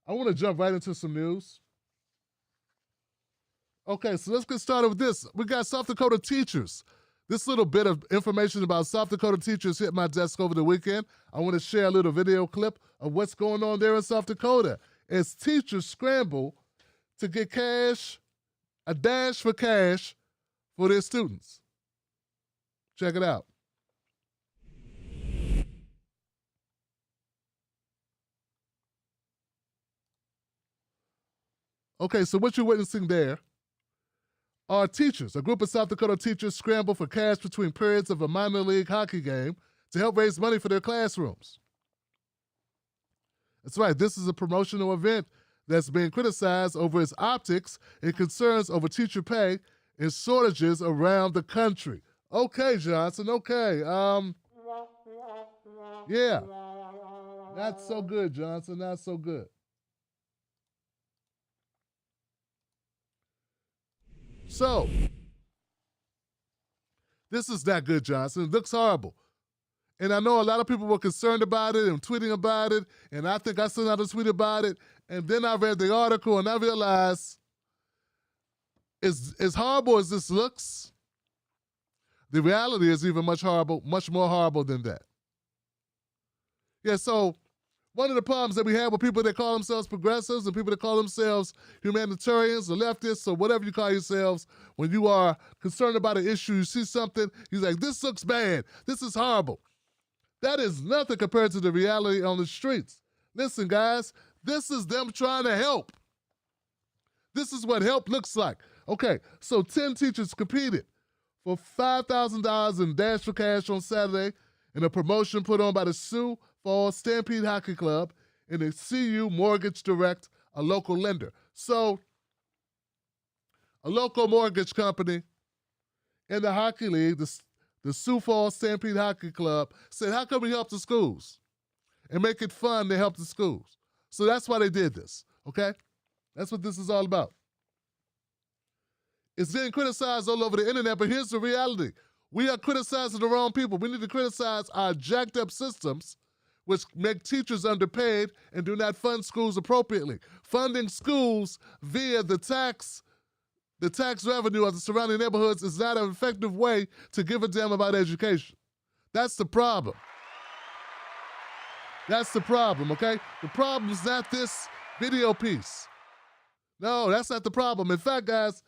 I want to jump right into some news. Okay, so let's get started with this. We got South Dakota teachers. This little bit of information about South Dakota teachers hit my desk over the weekend. I want to share a little video clip of what's going on there in South Dakota as teachers scramble to get cash, a dash for cash for their students. Check it out. Okay, so what you're witnessing there are teachers. A group of South Dakota teachers scramble for cash between periods of a minor league hockey game to help raise money for their classrooms. That's right, this is a promotional event that's being criticized over its optics and concerns over teacher pay and shortages around the country. Okay, Johnson, okay. Yeah. Not so good, Johnson, not so good. So, this is not good, Johnson. It looks horrible. And I know a lot of people were concerned about it and tweeting about it, and I think I sent out a tweet about it, and then I read the article and I realized as horrible as this looks, the reality is even much more horrible than that. Yeah, so one of the problems that we have with people that call themselves progressives and people that call themselves humanitarians or leftists or whatever you call yourselves, when you are concerned about an issue, you see something, you're like, this looks bad, this is horrible. That is nothing compared to the reality on the streets. Listen, guys, this is them trying to help. This is what help looks like. Okay, so 10 teachers competed for $5,000 in Dash for Cash on Saturday in a promotion put on by the Sioux Falls Stampede Hockey Club and the CU Mortgage Direct, a local lender. So, a local mortgage company in the hockey league, the Sioux Falls Stampede Hockey Club, said, how can we help the schools and make it fun to help the schools? So that's why they did this, okay? That's what this is all about. It's getting criticized all over the internet, but here's the reality. We are criticizing the wrong people. We need to criticize our jacked up systems, which make teachers underpaid and do not fund schools appropriately. Funding schools via the tax revenue of the surrounding neighborhoods is not an effective way to give a damn about education. That's the problem. That's the problem, okay? The problem is not this video piece. No, that's not the problem. In fact, guys,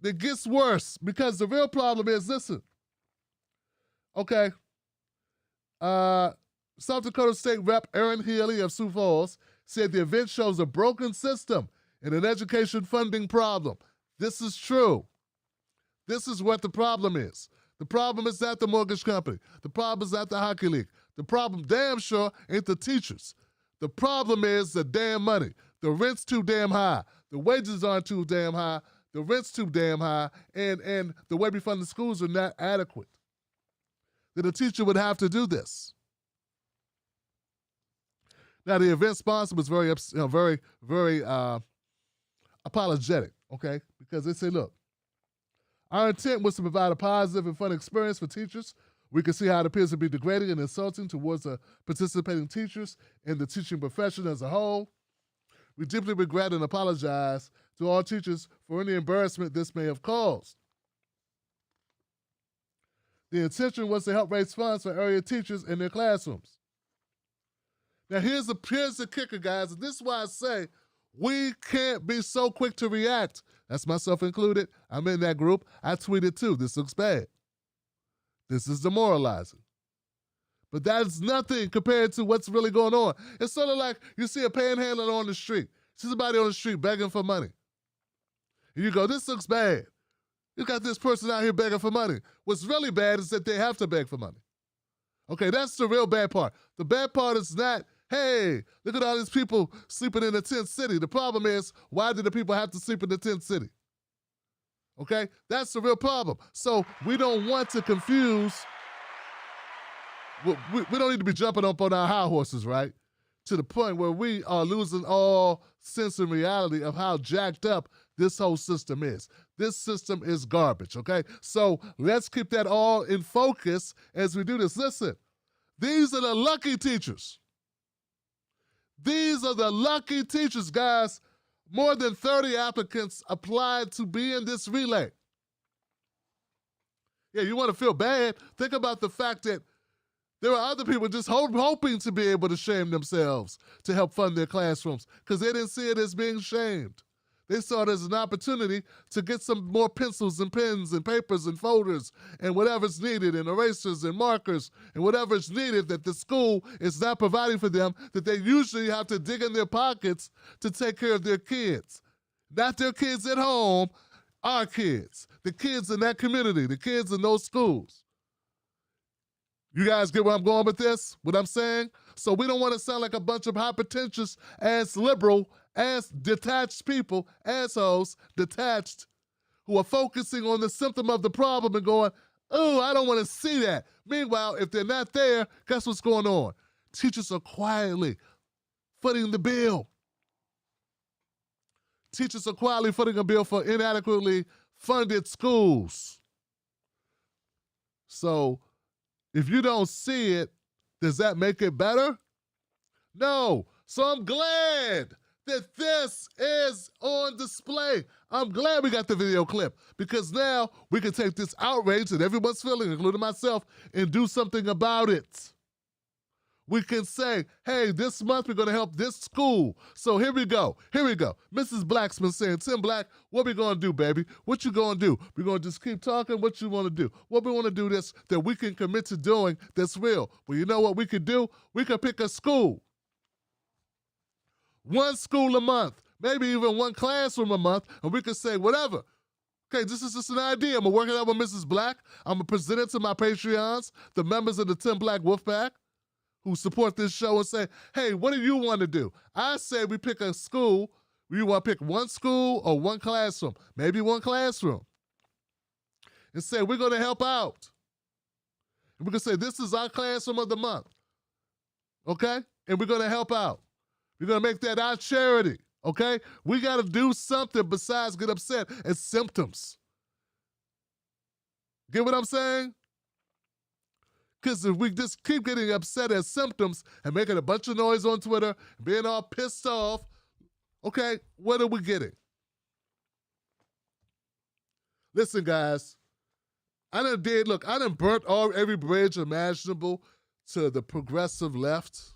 it gets worse because the real problem is, listen, okay, South Dakota State Rep Aaron Healy of Sioux Falls said the event shows a broken system and an education funding problem. This is true. This is what the problem is. The problem is not the mortgage company. The problem is not the hockey league. The problem, damn sure, ain't the teachers. The problem is the damn money. The rent's too damn high. The wages aren't too damn high. The rent's too damn high. And the way we fund the schools are not adequate. That a teacher would have to do this. Now, the event sponsor was very apologetic, okay? Because they say, look, our intent was to provide a positive and fun experience for teachers. We can see how it appears to be degrading and insulting towards the participating teachers and the teaching profession as a whole. We deeply regret and apologize to all teachers for any embarrassment this may have caused. The intention was to help raise funds for area teachers in their classrooms. Now, here's the kicker, guys, and this is why I say we can't be so quick to react. That's myself included. I'm in that group. I tweeted too. This looks bad. This is demoralizing. But that's nothing compared to what's really going on. It's sort of like you see a panhandler on the street. See somebody on the street begging for money. And you go, this looks bad. You got this person out here begging for money. What's really bad is that they have to beg for money. Okay, that's the real bad part. The bad part is not, hey, look at all these people sleeping in the tent city. The problem is, why do the people have to sleep in the tent city? Okay, that's the real problem. So we don't want to confuse, we don't need to be jumping up on our high horses, right? To the point where we are losing all sense and reality of how jacked up this whole system is. This system is garbage, okay? So let's keep that all in focus as we do this. Listen, these are the lucky teachers. These are the lucky teachers, guys. More than 30 applicants applied to be in this relay. Yeah, you want to feel bad? Think about the fact that there are other people just hoping to be able to shame themselves to help fund their classrooms because they didn't see it as being shamed. They saw it as an opportunity to get some more pencils and pens and papers and folders and whatever's needed and erasers and markers and whatever's needed that the school is not providing for them, that they usually have to dig in their pockets to take care of their kids. Not their kids at home, our kids, the kids in that community, the kids in those schools. You guys get where I'm going with this? What I'm saying? So we don't want to sound like a bunch of hypertentious ass liberal ass detached people, assholes, detached, who are focusing on the symptom of the problem and going, oh, I don't want to see that. Meanwhile, if they're not there, guess what's going on? Teachers are quietly footing the bill. Teachers are quietly footing a bill for inadequately funded schools. So if you don't see it, does that make it better? No. So I'm glad that this is on display. I'm glad we got the video clip because now we can take this outrage that everyone's feeling, including myself, and do something about it. We can say, hey, this month we're going to help this school. So here we go. Here we go. Mrs. Blacksman saying, Tim Black, what we going to do, baby? What you going to do? We're going to just keep talking. What you want to do? What we want to do this that we can commit to doing that's real. Well, you know what we could do? We could pick a school. One school a month, maybe even one classroom a month, and we could say whatever. Okay, this is just an idea. I'm going to work it out with Mrs. Black. I'm going to present it to my Patreons, the members of the Tim Black Wolfpack, who support this show and say, hey, what do you want to do? I say we pick a school. You want to pick one school or one classroom? Maybe one classroom. And say, we're going to help out. And we can say, this is our classroom of the month. Okay? And we're going to help out. We're going to make that our charity. Okay? We got to do something besides get upset at symptoms. Get what I'm saying? Because if we just keep getting upset at symptoms and making a bunch of noise on Twitter, being all pissed off, okay, what are we getting? Listen, guys, I done burnt every bridge imaginable to the progressive left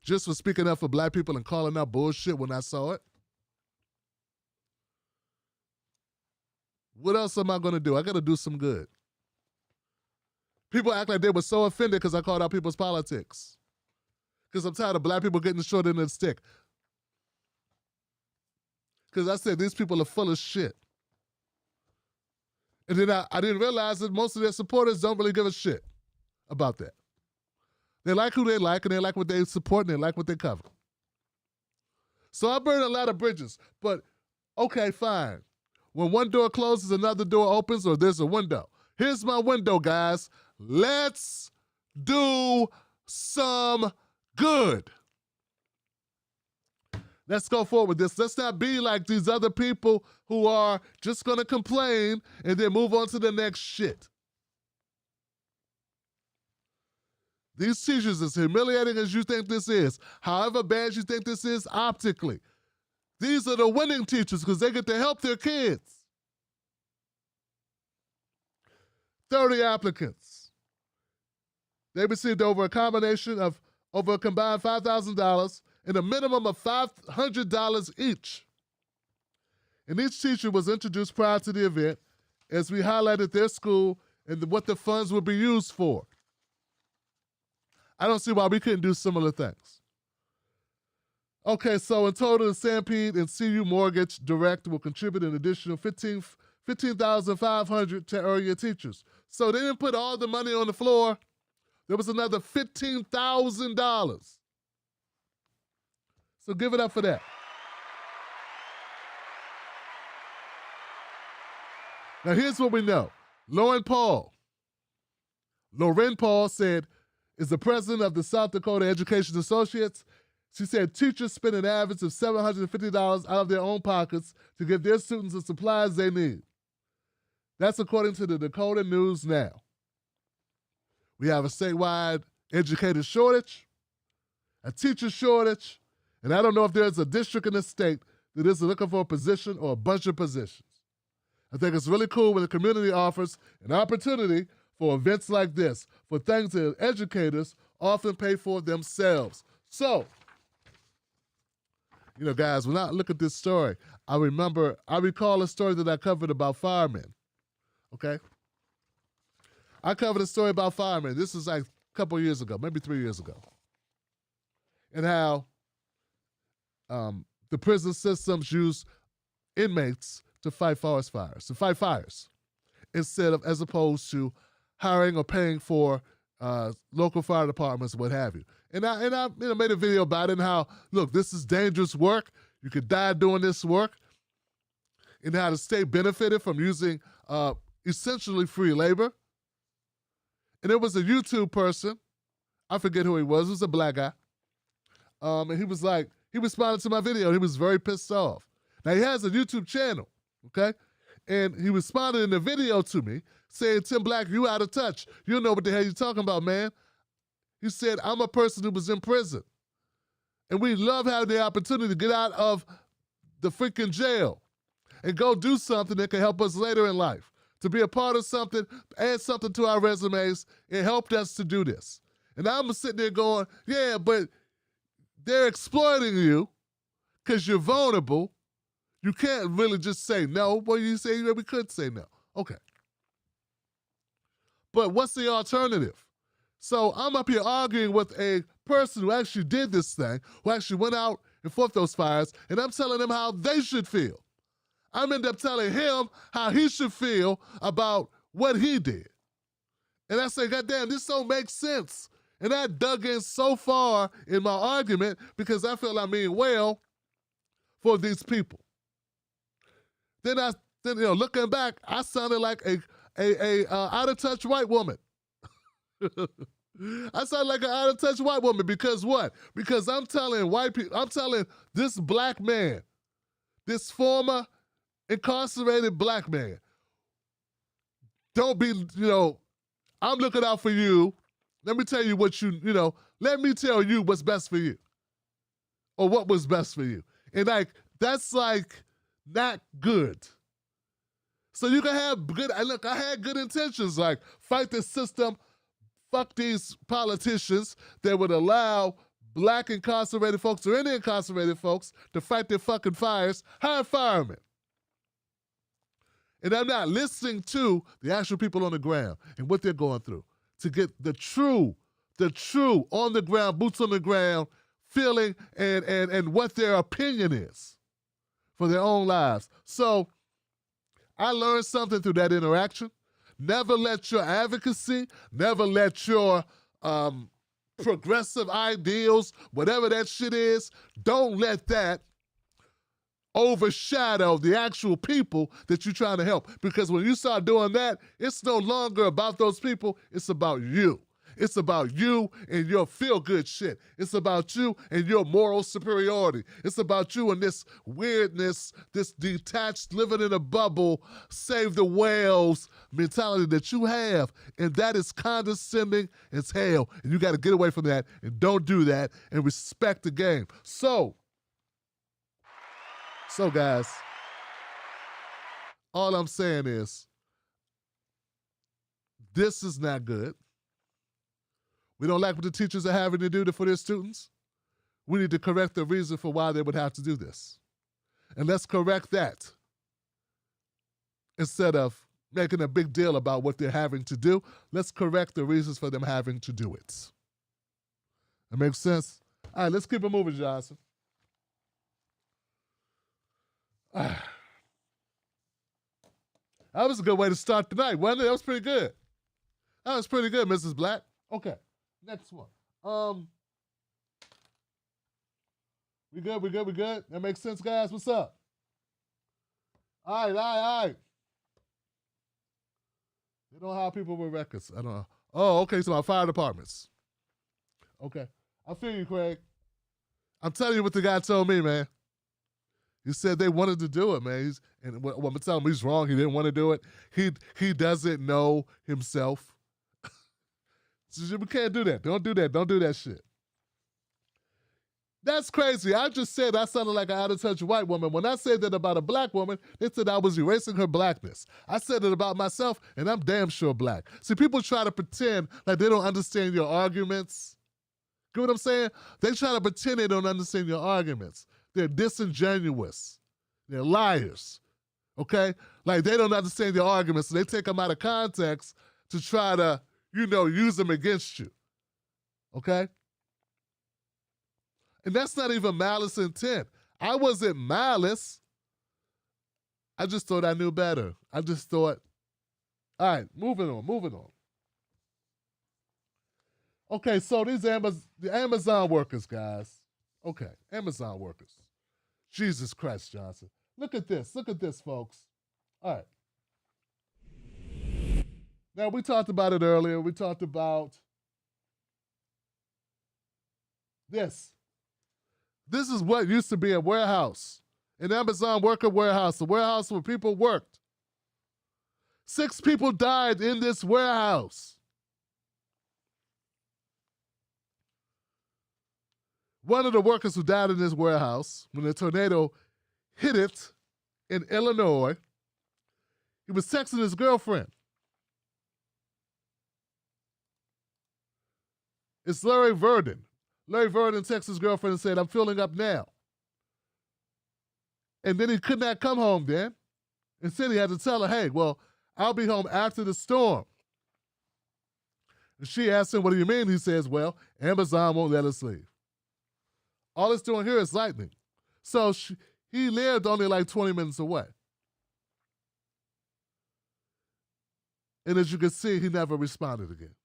just for speaking up for black people and calling out bullshit when I saw it. What else am I going to do? I got to do some good. People act like they were so offended because I called out people's politics. Because I'm tired of black people getting the short end of the stick. Because I said these people are full of shit. And then I didn't realize that most of their supporters don't really give a shit about that. They like who they like, and they like what they support, and they like what they cover. So I burned a lot of bridges. But, okay, fine. When one door closes, another door opens, or there's a window. Here's my window, guys. Let's do some good. Let's go forward with this. Let's not be like these other people who are just going to complain and then move on to the next shit. These teachers, as humiliating as you think this is, however bad you think this is optically, these are the winning teachers because they get to help their kids. 30 applicants. They received over a combined $5,000 and a minimum of $500 each. And each teacher was introduced prior to the event as we highlighted their school and what the funds would be used for. I don't see why we couldn't do similar things. Okay, so in total, the Stampede and CU Mortgage Direct will contribute an additional $15,500 to area teachers. So they didn't put all the money on the floor. There was another $15,000. So give it up for that. Now here's what we know. Lauren Paul said, is the president of the South Dakota Education Associates. She said teachers spend an average of $750 out of their own pockets to give their students the supplies they need. That's according to the Dakota News Now. We have a statewide educator shortage, a teacher shortage, and I don't know if there's a district in the state that is looking for a position or a bunch of positions. I think it's really cool when the community offers an opportunity for events like this, for things that educators often pay for themselves. So, you know, guys, when I look at this story, I recall a story that I covered about firemen, okay? I covered a story about firemen. This is like a couple years ago, maybe 3 years ago. And how the prison systems use inmates to fight forest fires, as opposed to hiring or paying for local fire departments, what have you. And I made a video about it and how, look, this is dangerous work. You could die doing this work. And how the state benefited from using essentially free labor. And there was a YouTube person, I forget who he was a black guy. And he was like, he responded to my video and he was very pissed off. Now he has a YouTube channel, okay? And he responded in the video to me saying, Tim Black, you out of touch. You don't know what the hell you're talking about, man. He said, I'm a person who was in prison. And we love having the opportunity to get out of the freaking jail and go do something that can help us later in life. To be a part of something, add something to our resumes, it helped us to do this. And I'm sitting there going, yeah, but they're exploiting you because you're vulnerable. You can't really just say no. Well, you say we could say no. Okay. But what's the alternative? So I'm up here arguing with a person who actually did this thing, who actually went out and fought those fires, and I'm telling them how they should feel. I'm end up telling him how he should feel about what he did. And I say, God damn, this don't make sense. And I dug in so far in my argument because I feel I mean well for these people. Then looking back, I sounded like a out of touch white woman. I sound like an out of touch white woman because what? Because I'm telling white people, I'm telling this black man, this former incarcerated black man, don't be, I'm looking out for you. Let me tell you what let me tell you what's best for you. Or what was best for you. And that's not good. So you can have I had good intentions, like fight the system, fuck these politicians that would allow black incarcerated folks or any incarcerated folks to fight their fucking fires, hire firemen. And I'm not listening to the actual people on the ground and what they're going through to get the true on the ground, boots on the ground feeling and what their opinion is for their own lives. So I learned something through that interaction. Never let your advocacy, never let your progressive ideals, whatever that shit is, don't let that overshadow the actual people that you're trying to help. Because when you start doing that, it's no longer about those people, it's about you. It's about you and your feel-good shit. It's about you and your moral superiority. It's about you and this weirdness, this detached, living in a bubble, save the whales mentality that you have. And that is condescending as hell. And you got to get away from that and don't do that and respect the game. So guys, all I'm saying is this is not good. We don't like what the teachers are having to do for their students. We need to correct the reason for why they would have to do this. And let's correct that instead of making a big deal about what they're having to do. Let's correct the reasons for them having to do it. That makes sense? All right, let's keep it moving, Johnson. That was a good way to start the night, wasn't it? That was pretty good. That was pretty good, Mrs. Black. Okay, next one. We good? That makes sense, guys? What's up? All right. They don't hire people with records. I don't know. Oh, okay, so our fire departments. Okay, I feel you, Craig. I'm telling you what the guy told me, man. He said they wanted to do it, man. I'm going to tell him he's wrong. He didn't want to do it. He doesn't know himself. So we can't do that. Don't do that. Don't do that shit. That's crazy. I just said I sounded like an out-of-touch white woman. When I said that about a black woman, they said I was erasing her blackness. I said it about myself, and I'm damn sure black. See, people try to pretend like they don't understand your arguments. Get what I'm saying? They try to pretend they don't understand your arguments. They're disingenuous. They're liars. Okay? Like they don't understand your arguments, so they take them out of context to try to, use them against you. Okay? And that's not even malice intent. I wasn't malice. I just thought I knew better. I just thought, all right, moving on. Okay, so the Amazon workers, guys. Okay, Amazon workers. Jesus Christ, Johnson. Look at this, folks. All right. Now, we talked about it earlier. We talked about this. This is what used to be a warehouse, an Amazon worker warehouse, a warehouse where people worked. 6 people died in this warehouse. One of the workers who died in this warehouse, when the tornado hit it in Illinois, he was texting his girlfriend. It's Larry Verdin. Larry Verdin texted his girlfriend and said, "I'm filling up now." And then he could not come home then. Instead, he had to tell her, "Hey, well, I'll be home after the storm." And she asked him, "What do you mean?" He says, "Well, Amazon won't let us leave. All it's doing here is lightning." So he lived only like 20 minutes away. And as you can see, he never responded again.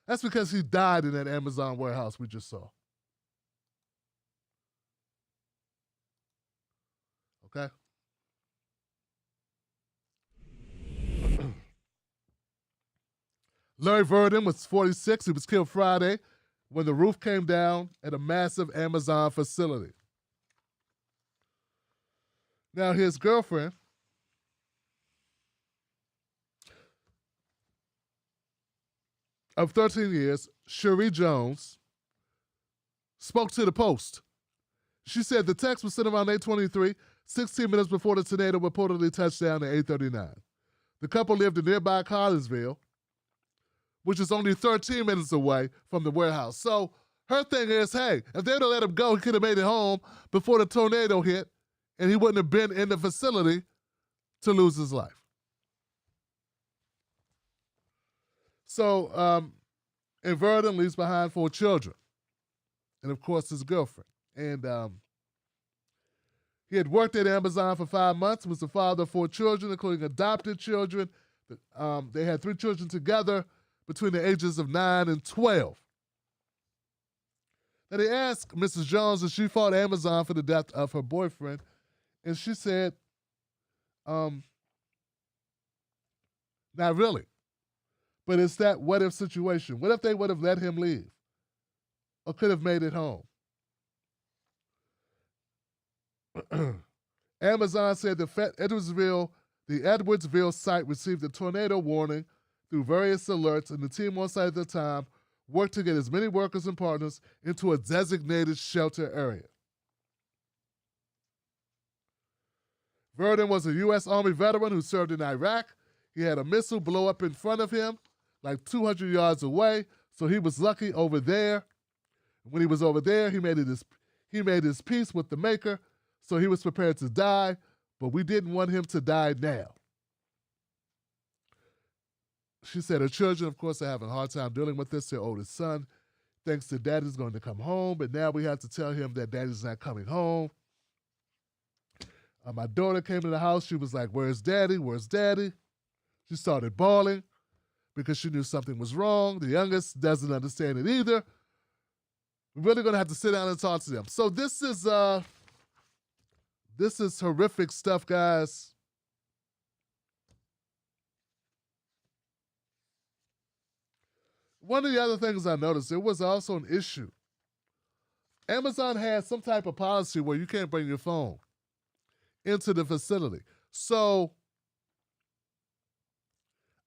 That's because he died in that Amazon warehouse we just saw. Okay? Larry Verdin was 46. He was killed Friday when the roof came down at a massive Amazon facility. Now, his girlfriend of 13 years, Cherie Jones, spoke to the Post. She said the text was sent around 8:23, 16 minutes before the tornado reportedly touched down at 8:39. The couple lived in nearby Collinsville, which is only 13 minutes away from the warehouse. So her thing is, hey, if they'd have let him go, he could have made it home before the tornado hit, and he wouldn't have been in the facility to lose his life. So, and Verdin leaves behind 4 children, and of course his girlfriend. And he had worked at Amazon for 5 months, was the father of 4 children, including adopted children. They had 3 children together between the ages of 9 and 12. Now they asked Mrs. Jones if she fought Amazon for the death of her boyfriend, and she said, not really. But it's that what-if situation. What if they would have let him leave? Or could have made it home? Amazon said the Edwardsville site received a tornado warning through various alerts, and the team on site at the time worked to get as many workers and partners into a designated shelter area. Verdin was a U.S. Army veteran who served in Iraq. He had a missile blow up in front of him, like 200 yards away, so he was lucky over there. When he was over there, he made his peace with the maker, so he was prepared to die, but we didn't want him to die now. She said her children, of course, are having a hard time dealing with this. Their oldest son thinks that daddy's going to come home, but now we have to tell him that daddy's not coming home. My daughter came to the house. She was like, "Where's daddy? Where's daddy?" She started bawling because she knew something was wrong. The youngest doesn't understand it either. We're really going to have to sit down and talk to them. So this is horrific stuff, guys. One of the other things I noticed, there was also an issue. Amazon had some type of policy where you can't bring your phone into the facility. So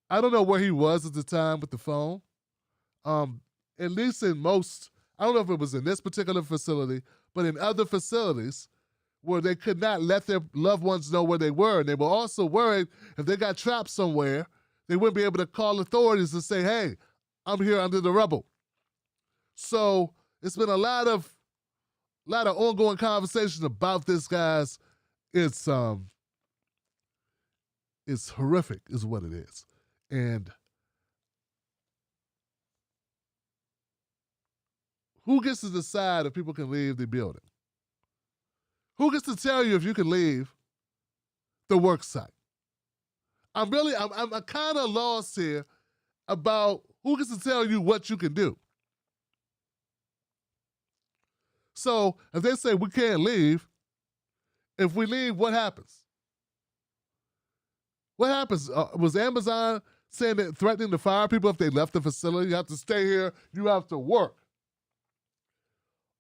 I don't know where he was at the time with the phone. at least in most, I don't know if it was in this particular facility, but in other facilities where they could not let their loved ones know where they were. And they were also worried if they got trapped somewhere, they wouldn't be able to call authorities and say, hey, I'm here under the rubble. So it's been a lot of ongoing conversations about this, guys. It's horrific is what it is. And who gets to decide if people can leave the building? Who gets to tell you if you can leave the work site? I'm kind of lost here about who gets to tell you what you can do. So if they say we can't leave, if we leave, what happens? What happens? Was Amazon saying that threatening to fire people if they left the facility? You have to stay here. You have to work.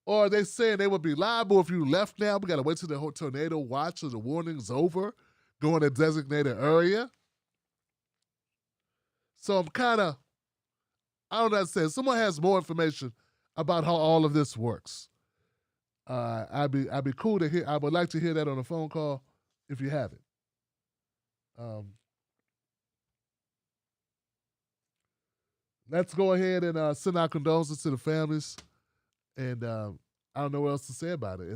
Or are they saying they would be liable if you left now? We got to wait till the tornado watch or the warning's over. Go in a designated area. So I'm kind of, I don't know what to say. Someone has more information about how all of this works. I'd be cool to hear. I would like to hear that on a phone call if you have it. Let's go ahead and send our condolences to the families. And I don't know what else to say about it.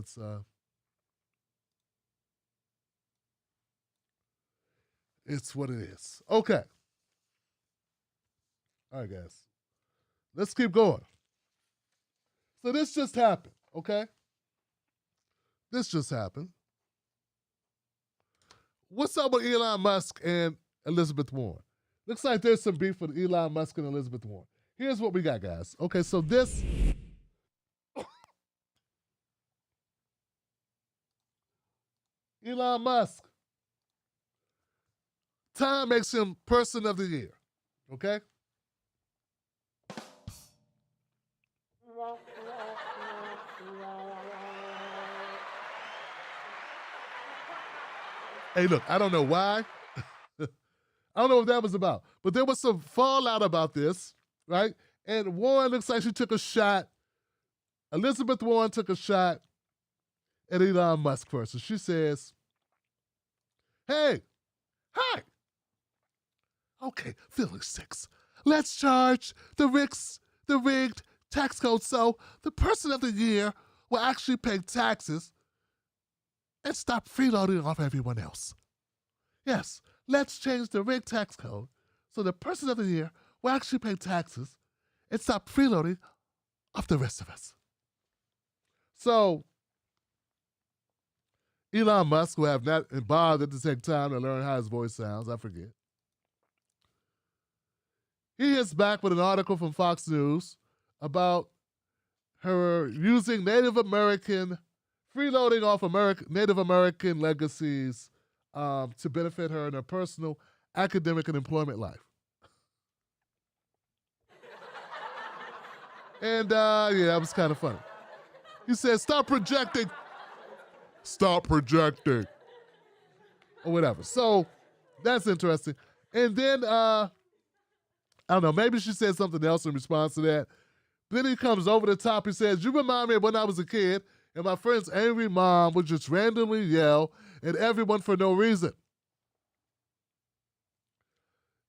It's what it is. Okay. All right, guys. Let's keep going. So this just happened, okay? This just happened. What's up with Elon Musk and Elizabeth Warren? Looks like there's some beef with Elon Musk and Elizabeth Warren. Here's what we got, guys. Okay, so this... Elon Musk. Time makes him person of the year, okay? Hey, look, I don't know why. I don't know what that was about. But there was some fallout about this, right? And Warren looks like she took a shot. Elizabeth Warren took a shot at Elon Musk first. And she says, hey, okay, feeling 6. Let's charge the rigged tax code so the person of the year will actually pay taxes and stop freeloading off everyone else. Yes, let's change the rigged tax code so the person of the year will actually pay taxes and stop freeloading off the rest of us. So, Elon Musk, who have not bothered to take time to learn how his voice sounds, I forget. He is back with an article from Fox News about her using Native American, freeloading off Native American legacies to benefit her in her personal, academic, and employment life. And yeah, that was kind of funny. He said, stop projecting. Stop projecting. Or whatever. So that's interesting. And then, I don't know, maybe she said something else in response to that. Then he comes over the top. He says, you remind me of when I was a kid and my friend's angry mom would just randomly yell at everyone for no reason.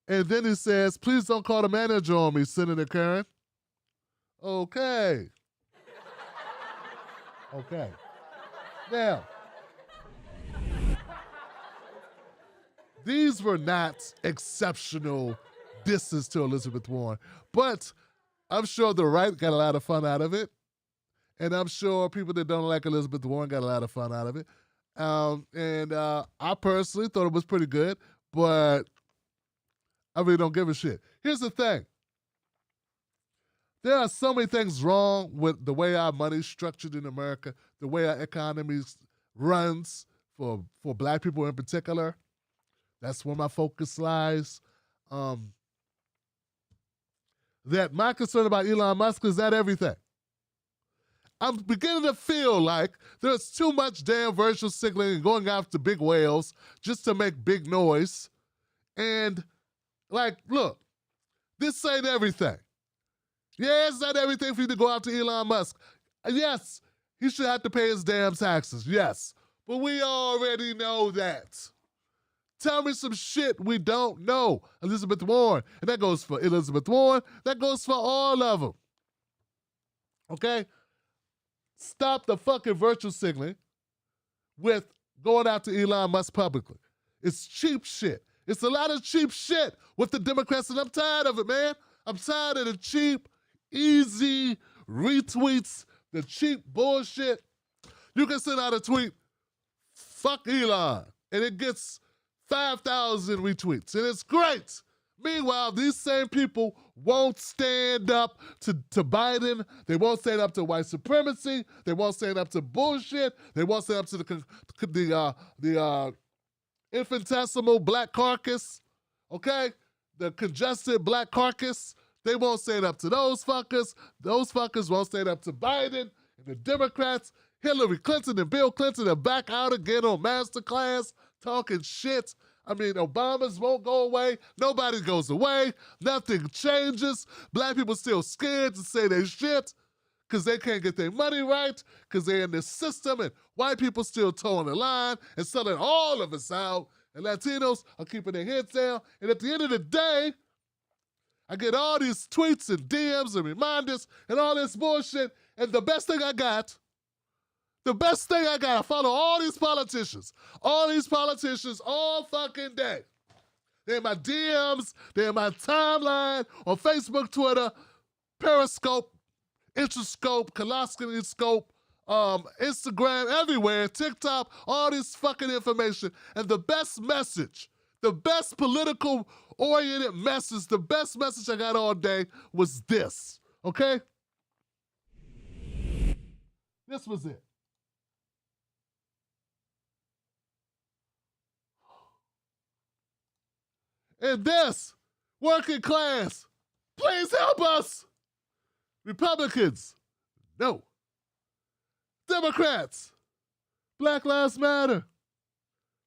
And then he says, please don't call the manager on me, Senator Karen. Okay. Okay. Now, these were not exceptional disses to Elizabeth Warren, but I'm sure the right got a lot of fun out of it. And I'm sure people that don't like Elizabeth Warren got a lot of fun out of it. I personally thought it was pretty good, but I really don't give a shit. Here's the thing. There are so many things wrong with the way our money's structured in America, the way our economy runs for black people in particular. That's where my focus lies. That my concern about Elon Musk is not everything. I'm beginning to feel like there's too much damn virtual signaling and going after big whales just to make big noise. And, like, look, this ain't everything. Yeah, it's not everything for you to go after Elon Musk. Yes, he should have to pay his damn taxes. Yes, but we already know that. Tell me some shit we don't know. Elizabeth Warren. And that goes for Elizabeth Warren. That goes for all of them. Okay? Stop the fucking virtue signaling with going after Elon Musk publicly. It's cheap shit. It's a lot of cheap shit with the Democrats, and I'm tired of it, man. I'm tired of the cheap, easy retweets, the cheap bullshit. You can send out a tweet, fuck Elon, and it gets 5,000 retweets, and it's great. Meanwhile, these same people won't stand up to Biden. They won't stand up to white supremacy. They won't stand up to bullshit. They won't stand up to the infinitesimal black carcass, okay? The congested black carcass. They won't stand up to those fuckers. Those fuckers won't stand up to Biden and the Democrats. Hillary Clinton and Bill Clinton are back out again on Masterclass talking shit. I mean, Obama's won't go away. Nobody goes away. Nothing changes. Black people still scared to say their shit because they can't get their money right, because they're in this system, and white people still towing the line and selling all of us out, and Latinos are keeping their heads down. And at the end of the day, I get all these tweets and DMs and reminders and all this bullshit, and the best thing I got, I follow all these politicians all fucking day. They're in my DMs, they're in my timeline, on Facebook, Twitter, Periscope, Interscope, Colonoscopy Scope, Instagram, everywhere, TikTok, all this fucking information. And the best message, the best political oriented message, the best message I got all day was this, okay? This was it. And this, working class, please help us. Republicans, no. Democrats, Black Lives Matter,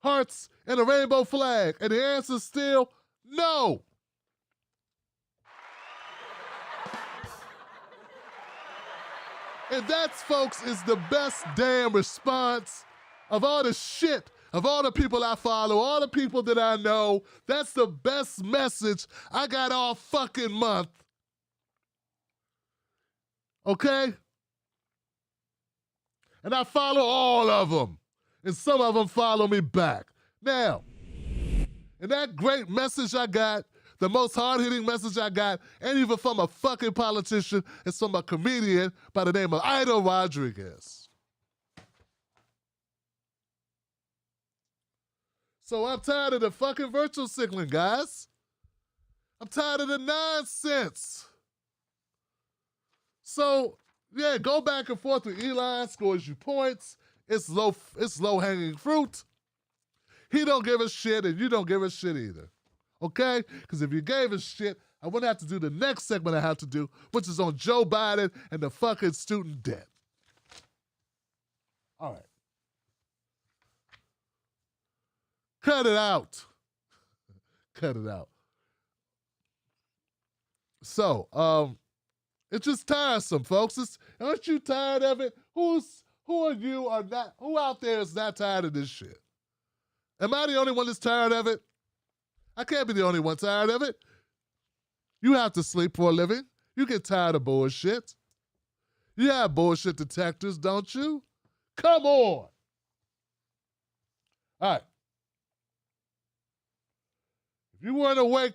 hearts and a rainbow flag. And the answer is still no. And that, folks, is the best damn response of all the shit, of all the people I follow, all the people that I know. That's the best message I got all fucking month. Okay? And I follow all of them. And some of them follow me back. Now, and that great message I got, the most hard-hitting message I got, ain't even from a fucking politician, it's from a comedian by the name of Ida Rodriguez. So I'm tired of the fucking virtual signaling, guys. I'm tired of the nonsense. So, yeah, go back and forth with Elon, scores you points. It's low-hanging fruit. He don't give a shit, and you don't give a shit either. Okay? Because if you gave a shit, I wouldn't have to do the next segment I have to do, which is on Joe Biden and the fucking student debt. All right. Cut it out. Cut it out. So, it's just tiresome, folks. Aren't you tired of it? Who out there is not tired of this shit? Am I the only one that's tired of it? I can't be the only one tired of it. You have to sleep for a living. You get tired of bullshit. You have bullshit detectors, don't you? Come on. All right. If you weren't awake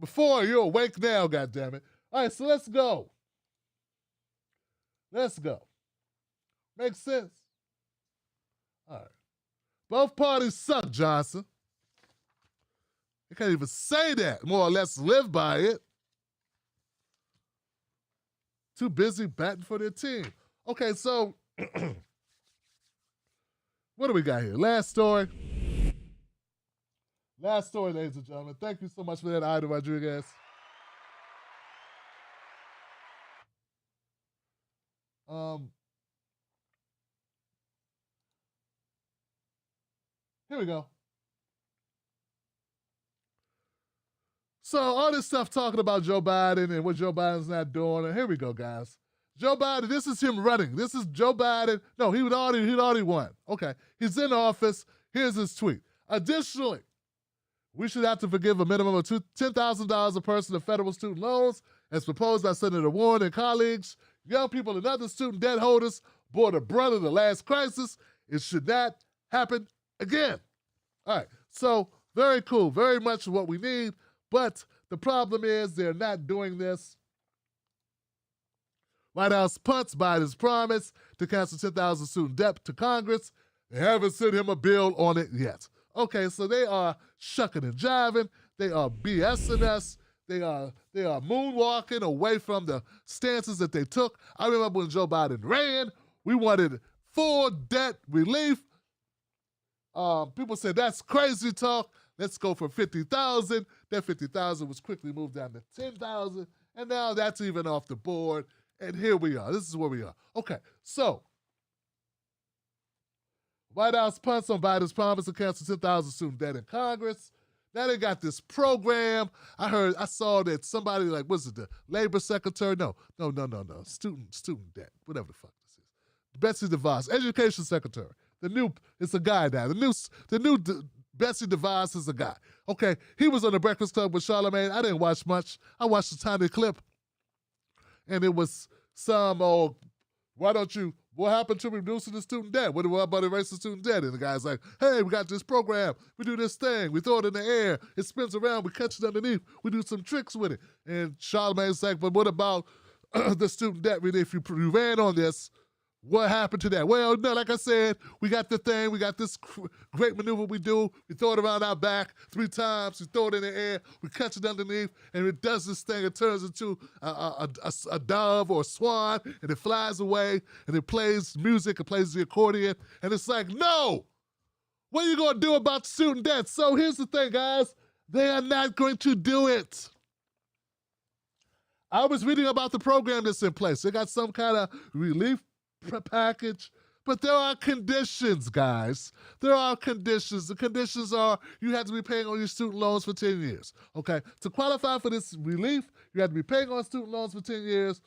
before, you're awake now, goddammit. All right, so let's go. Let's go. Makes sense? All right. Both parties suck, Johnson. You can't even say that, more or less live by it. Too busy batting for their team. Okay, so what do we got here? Last story. Last story, ladies and gentlemen. Thank you so much for that, Ida Rodriguez. Here we go. So all this stuff talking about Joe Biden and what Joe Biden's not doing. And here we go, guys. Joe Biden, this is him running. This is Joe Biden. No, he'd already won. Okay, he's in office. Here's his tweet. Additionally, we should have to forgive a minimum of $10,000 a person of federal student loans, as proposed by Senator Warren and colleagues. Young people and other student debt holders bore the brunt of the last crisis. It should not happen again. All right, so very cool, very much what we need, but the problem is they're not doing this. White House punts Biden's promise to cancel 10,000 student debt to Congress. They haven't sent him a bill on it yet. Okay, so they are shucking and jiving. They are BSing us. They are moonwalking away from the stances that they took. I remember when Joe Biden ran, we wanted full debt relief. People said, that's crazy talk. Let's go for 50,000. That 50,000 was quickly moved down to 10,000. And now that's even off the board. And here we are. This is where we are. Okay, so White House punts on Biden's promise to cancel 10,000 student debt in Congress. Now they got this program. I saw that somebody, like, what's it, the labor secretary? No. Student debt, whatever the fuck this is. Betsy DeVos, education secretary. It's a guy now. The new Betsy DeVos is a guy. Okay, he was on the Breakfast Club with Charlamagne. I didn't watch much. I watched a tiny clip. And it was some, what happened to reducing the student debt? What about erasing student debt? And the guy's like, hey, we got this program. We do this thing. We throw it in the air. It spins around. We catch it underneath. We do some tricks with it. And Charlamagne's like, but what about the student debt relief? You ran on this. What happened to that? Well, no, like I said, we got the thing. We got this great maneuver we do. We throw it around our back 3 times. We throw it in the air. We catch it underneath, and it does this thing. It turns into a dove or a swan, and it flies away, and it plays music. It plays the accordion, and it's like, no! What are you going to do about student debt? So here's the thing, guys. They are not going to do it. I was reading about the program that's in place. They got some kind of relief package, but there are conditions, guys. There are conditions. The conditions are you have to be paying on your student loans for 10 years. Okay, to qualify for this relief, you have to be paying on student loans for 10 years.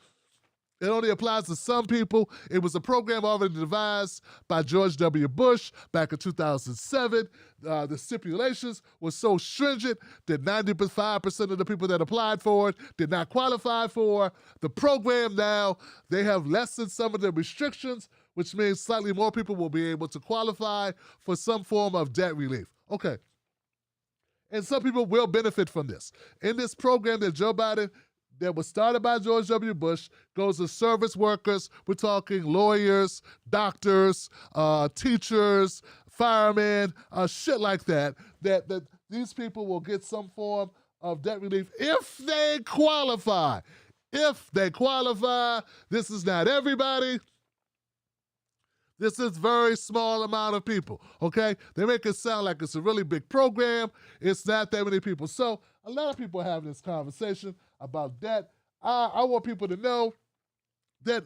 It only applies to some people. It was a program already devised by George W. Bush back in 2007. The stipulations were so stringent that 95% of the people that applied for it did not qualify for the program. Now, they have lessened some of the restrictions, which means slightly more people will be able to qualify for some form of debt relief. Okay. And some people will benefit from this. In this program that Joe Biden that was started by George W. Bush goes to service workers. We're talking lawyers, doctors, teachers, firemen, shit like that. That these people will get some form of debt relief if they qualify. If they qualify, this is not everybody. This is a very small amount of people, okay? They make it sound like it's a really big program. It's not that many people. So a lot of people have this conversation about debt. I want people to know that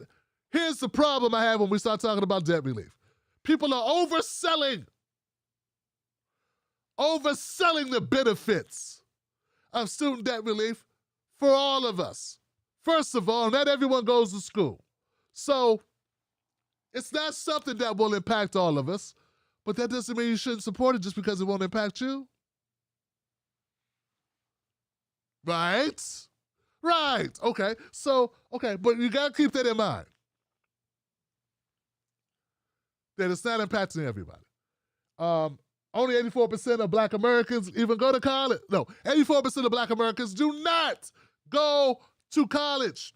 here's the problem I have when we start talking about debt relief. People are overselling the benefits of student debt relief for all of us. First of all, not everyone goes to school. So it's not something that will impact all of us, but that doesn't mean you shouldn't support it just because it won't impact you. Right? Right. Okay. So, but you got to keep that in mind. That it's not impacting everybody. Only 84% of Black Americans even go to college. No, 84% of Black Americans do not go to college.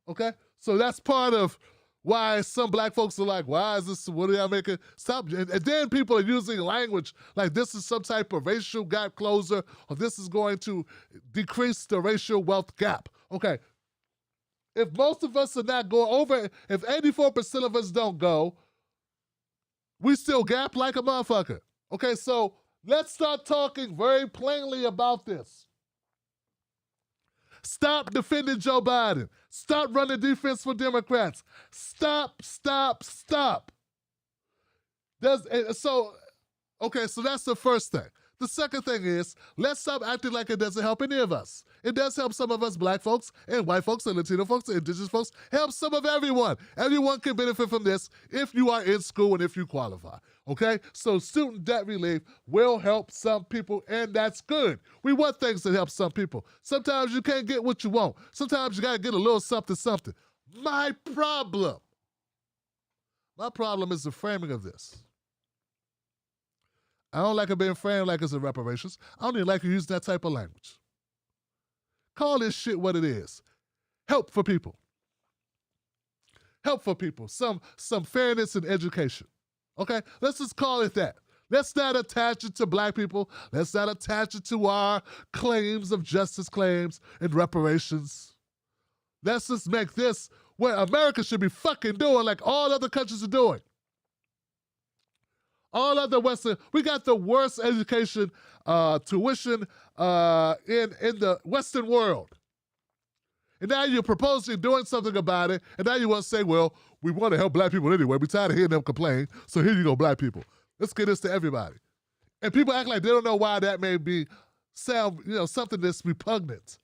Okay? So that's part of why some Black folks are like, why is this, what are y'all making? Stop. And then people are using language like this is some type of racial gap closer, or this is going to decrease the racial wealth gap. Okay. If most of us are not going over, if 84% of us don't go, we still gap like a motherfucker. Okay, so let's start talking very plainly about this. Stop defending Joe Biden. Stop running defense for Democrats. Stop. So that's the first thing. The second thing is, let's stop acting like it doesn't help any of us. It does help some of us black folks and white folks and Latino folks and indigenous folks. Helps some of everyone. Everyone can benefit from this if you are in school and if you qualify. Okay? So student debt relief will help some people, and that's good. We want things that help some people. Sometimes you can't get what you want. Sometimes you got to get a little something, something. My problem is the framing of this. I don't like it being framed like it's a reparations. I don't even like you using that type of language. Call this shit what it is. Help for people. Help for people. Some fairness in education. Okay? Let's just call it that. Let's not attach it to black people. Let's not attach it to our claims of justice claims and reparations. Let's just make this what America should be fucking doing like all other countries are doing. All other Western, we got the worst education, tuition in the Western world. And now you're proposing doing something about it, and now you want to say, well, we want to help black people anyway. We're tired of hearing them complain, so here you go, black people. Let's get this to everybody. And people act like they don't know why that may be something that's repugnant.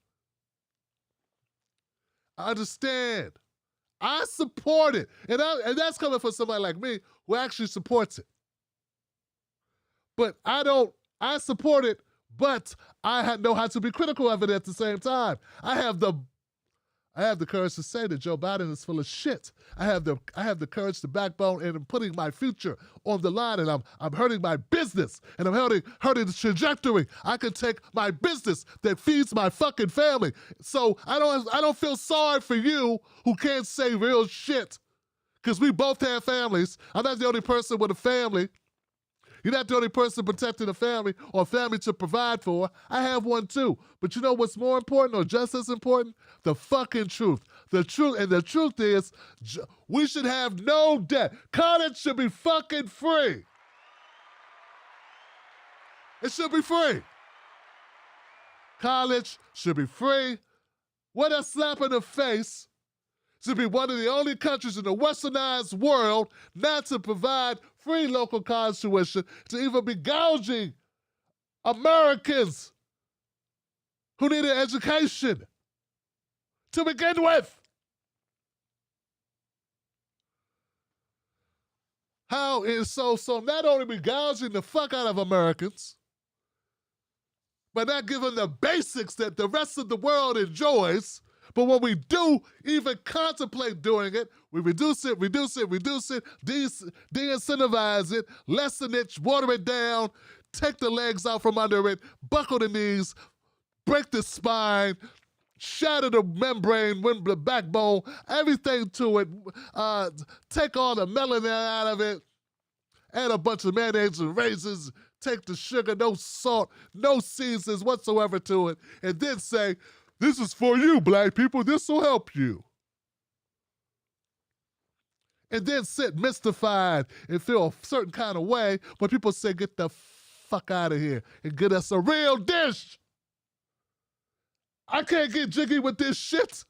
I understand. I support it. And that's coming from somebody like me who actually supports it. But I support it, but I know how to be critical of it at the same time. I have the courage to say that Joe Biden is full of shit. I have the courage, the backbone, and I'm putting my future on the line, and I'm hurting my business, and I'm hurting the trajectory. I can take my business that feeds my fucking family. So I don't feel sorry for you who can't say real shit, because we both have families. I'm not the only person with a family. You're not the only person protecting a family or a family to provide for. I have one too. But you know what's more important or just as important? The fucking truth. The truth, and the truth is, we should have no debt. College should be fucking free. It should be free. College should be free. What a slap in the face to be one of the only countries in the westernized world not to provide free local college tuition, to even be gouging Americans who need an education to begin with. How is so not only be gouging the fuck out of Americans, but not giving the basics that the rest of the world enjoys. But when we do even contemplate doing it, we reduce it, de-incentivize it, lessen it, water it down, take the legs out from under it, buckle the knees, break the spine, shatter the membrane, the backbone, everything to it, take all the melanin out of it, add a bunch of mayonnaise and raisins, take the sugar, no salt, no seasons whatsoever to it, and then say, this is for you, black people. This will help you. And then sit mystified and feel a certain kind of way when people say, get the fuck out of here and get us a real dish. I can't get jiggy with this shit.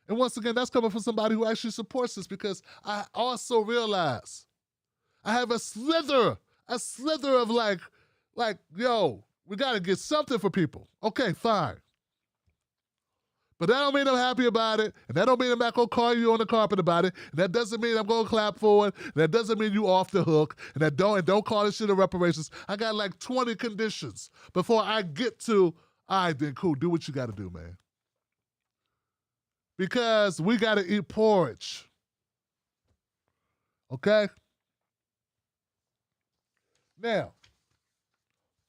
And once again, that's coming from somebody who actually supports this, because I also realize I have a slither of like, yo, we got to get something for people. Okay, fine. But that don't mean I'm happy about it, and that don't mean I'm not going to call you on the carpet about it, and that doesn't mean I'm going to clap for it, and that doesn't mean you off the hook, and don't call this shit a reparations. I got like 20 conditions before I get to, all right, then cool, do what you got to do, man. Because we got to eat porridge. Okay? Now,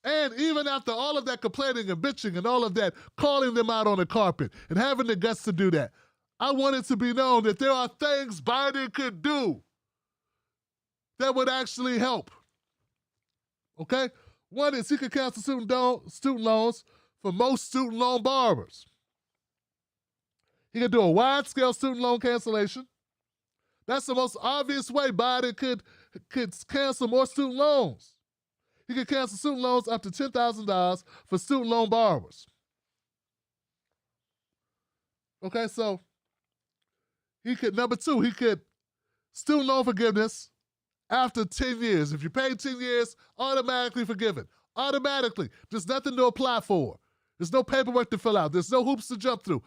and even after all of that complaining and bitching and all of that, calling them out on the carpet and having the guts to do that, I want it to be known that there are things Biden could do that would actually help. Okay? One is he could cancel student loans for most student loan borrowers. He could do a wide-scale student loan cancellation. That's the most obvious way Biden could cancel more student loans. He could cancel student loans up to $10,000 for student loan borrowers. Okay, so number two, he could student loan forgiveness after 10 years. If you pay 10 years, automatically forgiven. Automatically. There's nothing to apply for. There's no paperwork to fill out. There's no hoops to jump through.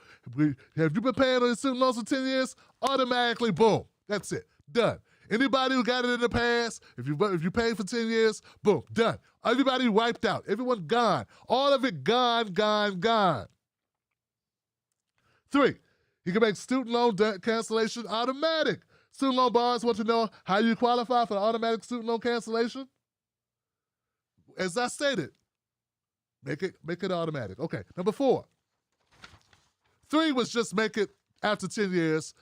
Have you been paying on your student loans for 10 years? Automatically, boom. That's it. Done. Anybody who got it in the past, if you paid for 10 years, boom, done. Everybody wiped out. Everyone gone. All of it gone, gone, gone. 3, you can make student loan debt cancellation automatic. Student loan borrowers want to know how you qualify for the automatic student loan cancellation. As I stated, make it automatic. Okay, number 4. 3 was just make it after 10 years.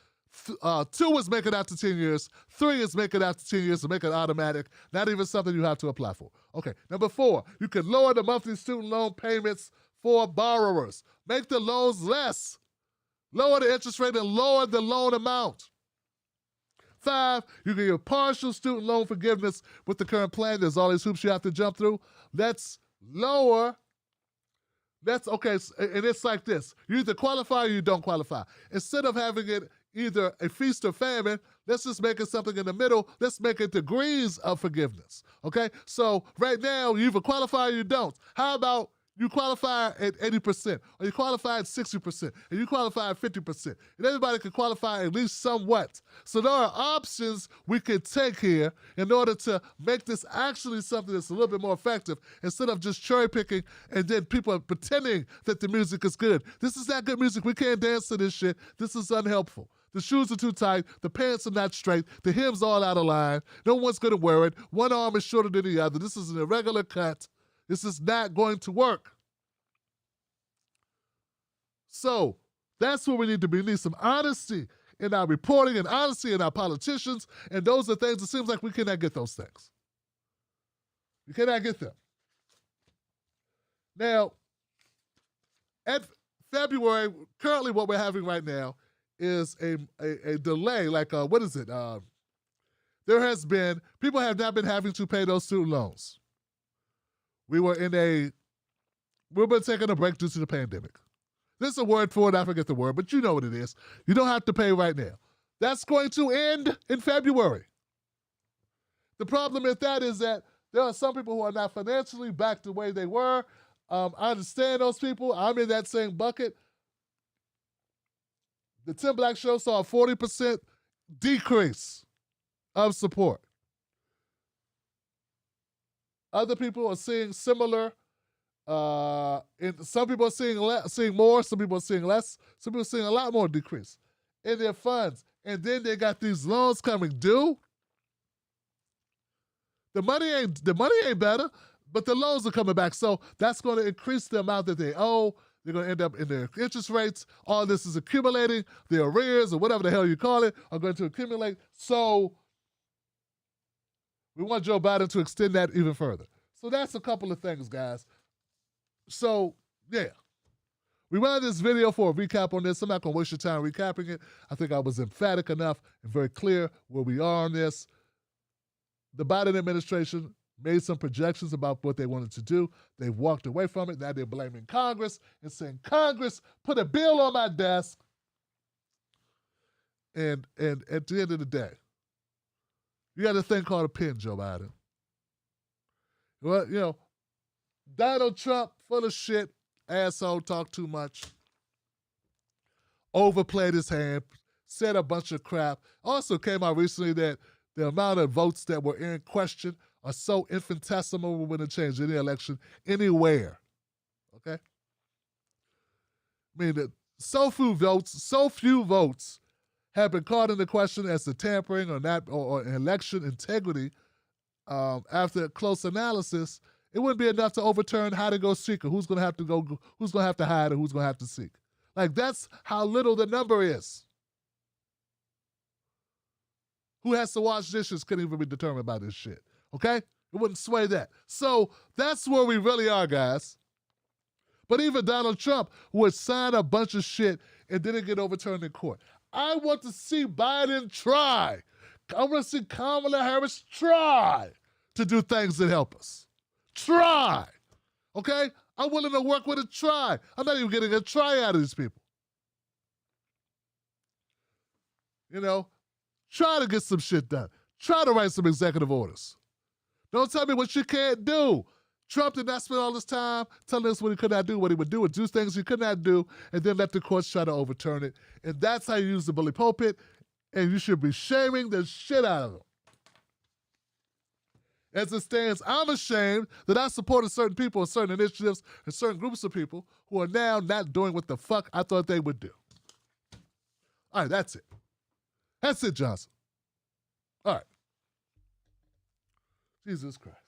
2 was make it after 10 years. 3 is make it after 10 years to make it automatic. Not even something you have to apply for. Okay, number 4, you can lower the monthly student loan payments for borrowers. Make the loans less. Lower the interest rate and lower the loan amount. 5, you can get partial student loan forgiveness with the current plan. There's all these hoops you have to jump through. Let's lower. That's okay, and it's like this. You either qualify or you don't qualify. Instead of having it either a feast or famine, let's just make it something in the middle. Let's make it degrees of forgiveness, okay? So right now, you either qualify or you don't. How about you qualify at 80%, or you qualify at 60%, and you qualify at 50%. And everybody can qualify at least somewhat. So there are options we can take here in order to make this actually something that's a little bit more effective instead of just cherry picking and then people are pretending that the music is good. This is not good music. We can't dance to this shit. This is unhelpful. The shoes are too tight. The pants are not straight. The hem's all out of line. No one's going to wear it. One arm is shorter than the other. This is an irregular cut. This is not going to work. So that's where we need to be. We need some honesty in our reporting and honesty in our politicians. And those are things, it seems like we cannot get those things. We cannot get them. Now, at February, currently what we're having right now is a delay, like, what is it? People have not been having to pay those student loans. We've been taking a break due to the pandemic. There's a word for it, I forget the word, but you know what it is. You don't have to pay right now. That's going to end in February. The problem with that is that there are some people who are not financially back the way they were. I understand those people. I'm in that same bucket. The Tim Black Show saw a 40% decrease of support. Other people are seeing similar. Some people are seeing more, some people are seeing less, some people are seeing a lot more decrease in their funds. And then they got these loans coming due. The money ain't better, but the loans are coming back. So that's going to increase the amount that they owe. They're going to end up in their interest rates. All this is accumulating. The arrears, or whatever the hell you call it, are going to accumulate. So we want Joe Biden to extend that even further. So that's a couple of things, guys. So, yeah. We ran this video for a recap on this. I'm not going to waste your time recapping it. I think I was emphatic enough and very clear where we are on this. The Biden administration made some projections about what they wanted to do. They walked away from it. Now they're blaming Congress and saying, Congress, put a bill on my desk. And at the end of the day, you got a thing called a pen, Joe Biden. Well, you know, Donald Trump, full of shit, asshole, talked too much, overplayed his hand, said a bunch of crap. Also came out recently that the amount of votes that were in question are so infinitesimal we wouldn't change any election anywhere. Okay? I mean, so few votes have been called into question as to tampering or election integrity. After close analysis, it wouldn't be enough to overturn hide and go seek, or who's going to have to hide, or who's going to have to seek. Like, that's how little the number is. Who has to wash dishes couldn't even be determined by this shit. Okay? It wouldn't sway that. So that's where we really are, guys. But even Donald Trump, who had signed a bunch of shit and didn't get overturned in court. I want to see Biden try. I want to see Kamala Harris try to do things that help us. Try. Okay? I'm willing to work with a try. I'm not even getting a try out of these people. You know? Try to get some shit done. Try to write some executive orders. Don't tell me what you can't do. Trump did not spend all this time telling us what he could not do. What he would do is do things he could not do and then let the courts try to overturn it. And that's how you use the bully pulpit. And you should be shaming the shit out of them. As it stands, I'm ashamed that I supported certain people and certain initiatives and certain groups of people who are now not doing what the fuck I thought they would do. All right, that's it. That's it, Johnson. All right. Jesus Christ.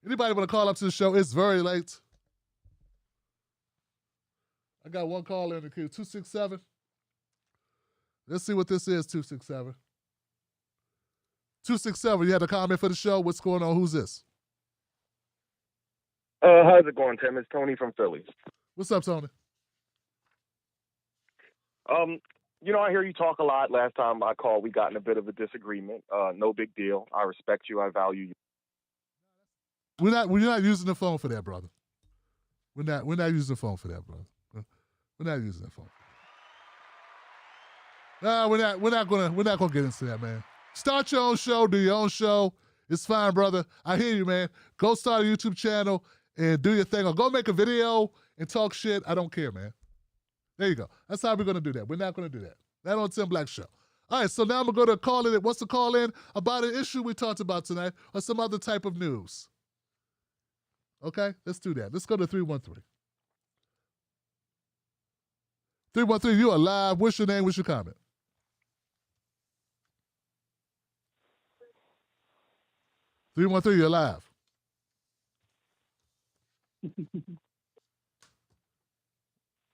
Anybody want to call up to the show? It's very late. I got one call in the queue, 267. Let's see what this is, 267. 267, you had a comment for the show? What's going on? Who's this? How's it going, Tim? It's Tony from Philly. What's up, Tony? You know, I hear you talk a lot. Last time I called, we got in a bit of a disagreement. No big deal. I respect you. I value you. We're not using the phone for that, brother. We're not using the phone for that, brother. We're not using that phone. No, we're not gonna get into that, man. Start your own show, do your own show. It's fine, brother. I hear you, man. Go start a YouTube channel and do your thing, or go make a video and talk shit. I don't care, man. There you go. That's how we're gonna do that. We're not gonna do that. Not on Tim Black Show. All right, so now I'm gonna call in. Wants to call in about an issue we talked about tonight or some other type of news. Okay, let's do that. Let's go to 313. 313, you are live. What's your name? What's your comment? You're live.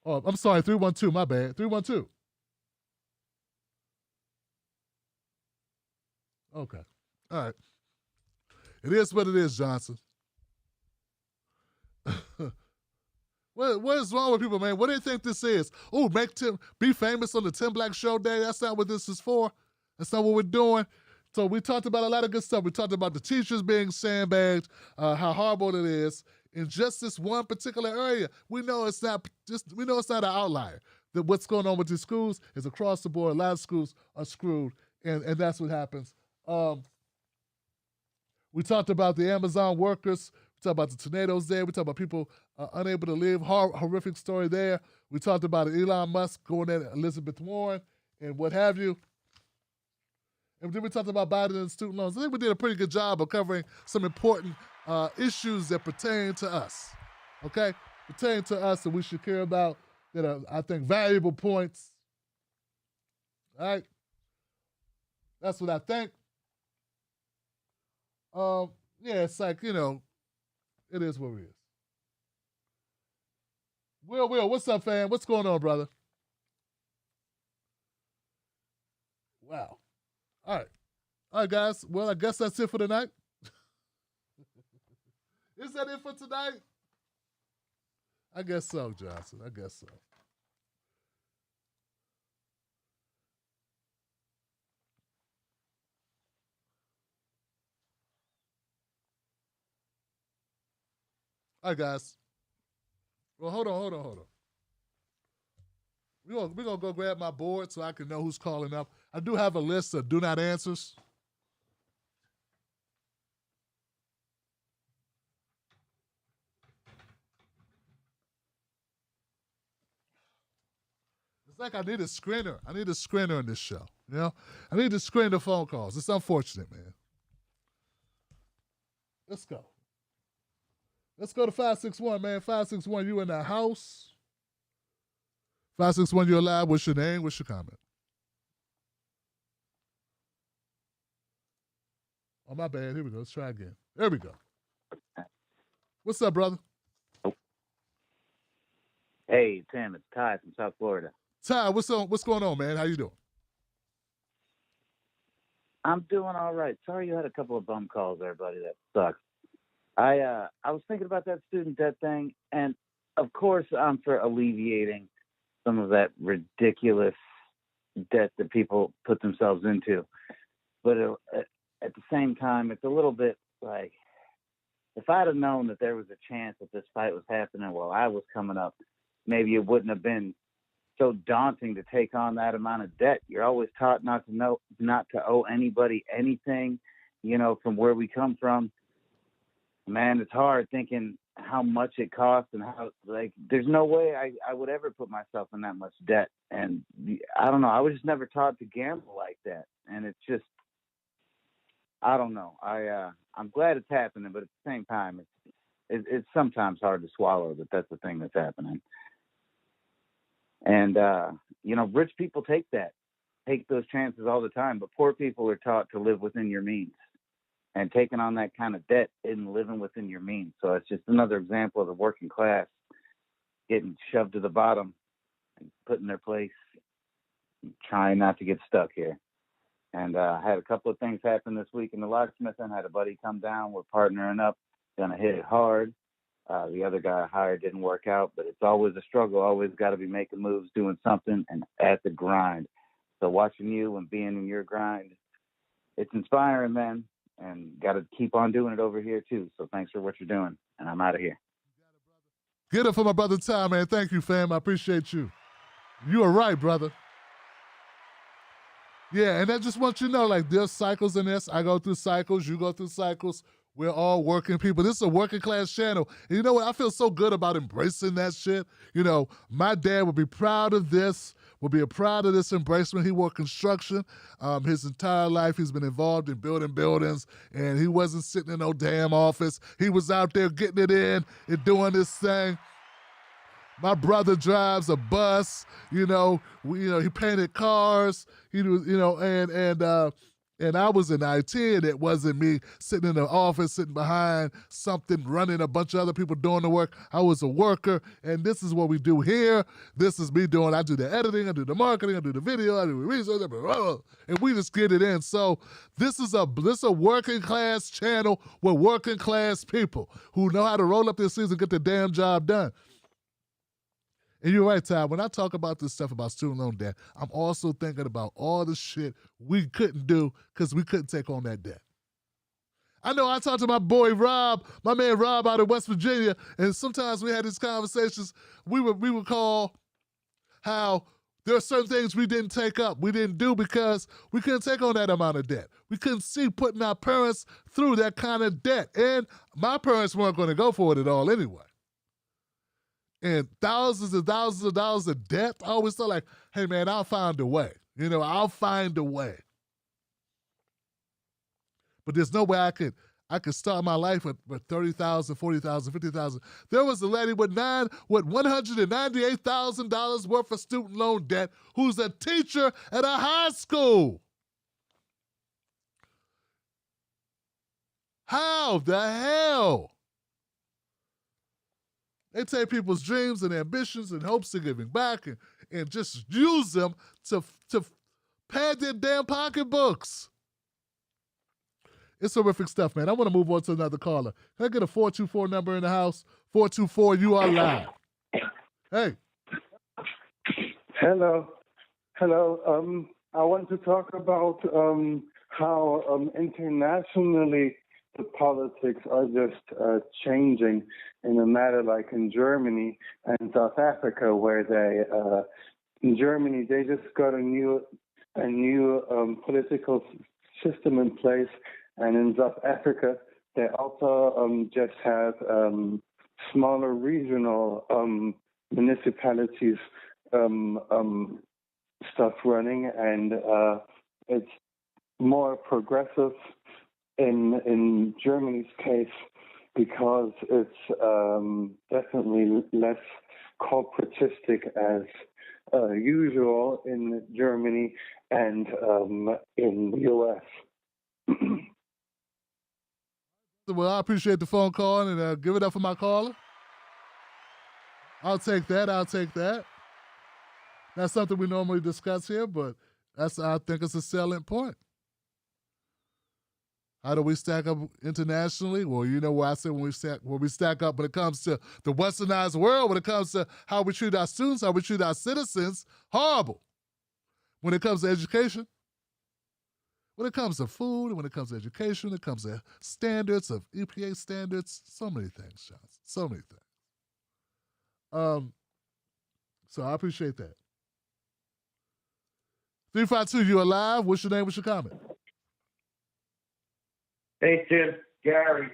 Oh, I'm sorry, 312, my bad. 312. Okay. All right. It is what it is, Johnson. What is wrong with people, man? What do you think this is? Oh, make Tim be famous on the Tim Black Show Day. That's not what this is for. That's not what we're doing. So we talked about a lot of good stuff. We talked about the teachers being sandbagged, how horrible it is in just this one particular area. We know it's not an outlier. That what's going on with these schools is across the board. A lot of schools are screwed, and that's what happens. We talked about the Amazon workers. We talked about the tornadoes there. We talked about people unable to live. Horrific story there. We talked about Elon Musk going at Elizabeth Warren and what have you. And then we talked about Biden and student loans. I think we did a pretty good job of covering some important issues that pertain to us. Okay? Pertain to us that we should care about, that are, I think, valuable points. All right? That's what I think. Yeah, it's like, you know, it is what it is. Will, what's up, fam? What's going on, brother? Wow. All right, guys. Well, I guess that's it for tonight. Is that it for tonight? I guess so, Johnson. I guess so. All right, guys. Well, hold on. We're gonna go grab my board so I can know who's calling up. I do have a list of do not answers. It's like I need a screener. I need a screener in this show. You know, I need to screen the phone calls. It's unfortunate, man. Let's go. Let's go to 561, man. 561, you in the house? 561, you're alive. What's your name? What's your comment? Oh, my bad. Here we go. Let's try again. There we go. What's up, brother? Hey, Tim, it's Ty from South Florida. Ty, what's going on, man? How you doing? I'm doing all right. Sorry you had a couple of bum calls there, buddy. That sucks. I was thinking about that student debt thing, and of course I'm for alleviating some of that ridiculous debt that people put themselves into. But at the same time, it's a little bit like, if I'd have known that there was a chance that this fight was happening while I was coming up, maybe it wouldn't have been so daunting to take on that amount of debt. You're always taught not to owe anybody anything, from where we come from. Man, it's hard thinking how much it costs and how, there's no way I would ever put myself in that much debt. And I don't know. I was just never taught to gamble like that. And it's just, I don't know. I'm glad it's happening, but at the same time, it's sometimes hard to swallow that that's the thing that's happening. And, rich people take those chances all the time, but poor people are taught to live within your means. And taking on that kind of debt isn't living within your means. So it's just another example of the working class getting shoved to the bottom and put in their place, trying not to get stuck here. And I had a couple of things happen this week in the locksmithing. Had a buddy come down. We're partnering up, gonna hit it hard. The other guy I hired didn't work out, but it's always a struggle. Always got to be making moves, doing something, and at the grind. So watching you and being in your grind, it's inspiring, man. And got to keep on doing it over here too. So thanks for what you're doing. And I'm out of here. Get it for my brother Ty, man. Thank you, fam. I appreciate you. You are right, brother. Yeah, and I just want you to know, there's cycles in this. I go through cycles. You go through cycles. We're all working people. This is a working class channel. And you know what? I feel so good about embracing that shit. My dad would be proud of this, would be proud of this embracement. He worked construction his entire life. He's been involved in building buildings, and he wasn't sitting in no damn office. He was out there getting it in and doing this thing. My brother drives a bus, he painted cars, and I was in IT, and it wasn't me sitting in the office, sitting behind something, running a bunch of other people doing the work. I was a worker, and this is what we do here. This is me doing, I do the editing, I do the marketing, I do the video, I do the research, and we just get it in. So this is a working class channel with working class people who know how to roll up their sleeves and get the damn job done. And you're right, Ty. When I talk about this stuff about student loan debt, I'm also thinking about all the shit we couldn't do because we couldn't take on that debt. I know I talked to my boy Rob, my man Rob out of West Virginia, and sometimes we had these conversations. We would call how there are certain things we didn't take up, we didn't do because we couldn't take on that amount of debt. We couldn't see putting our parents through that kind of debt. And my parents weren't going to go for it at all anyway. And thousands and thousands of dollars of debt, I always thought hey man, I'll find a way. I'll find a way. But there's no way I could start my life with $30,000, $40,000, $50,000. There was a lady with $198,000 worth of student loan debt who's a teacher at a high school. How the hell? They take people's dreams and ambitions and hopes of giving back and just use them to pad their damn pocketbooks. It's horrific stuff, man. I want to move on to another caller. Can I get a 424 number in the house? 424, you are live. Hey. Hello. I want to talk about how internationally the politics are just changing in a matter like in Germany and South Africa, where in Germany they just got a new political system in place, and in South Africa they also just have smaller regional municipalities stuff running, and it's more progressive in Germany's case because it's definitely less corporatistic as usual in Germany and in the U.S. Well, I appreciate the phone call, and give it up for my caller. I'll take that. That's something we normally discuss here, but I think it's a salient point. How do we stack up internationally? Well, you know where I said when we stack up when it comes to the westernized world, when it comes to how we treat our students, how we treat our citizens, horrible. When it comes to education, when it comes to food, when it comes to education, when it comes to standards of EPA standards, so many things, John, so many things. So I appreciate that. 352, you alive? What's your name? What's your comment? Hey, Tim. Gary.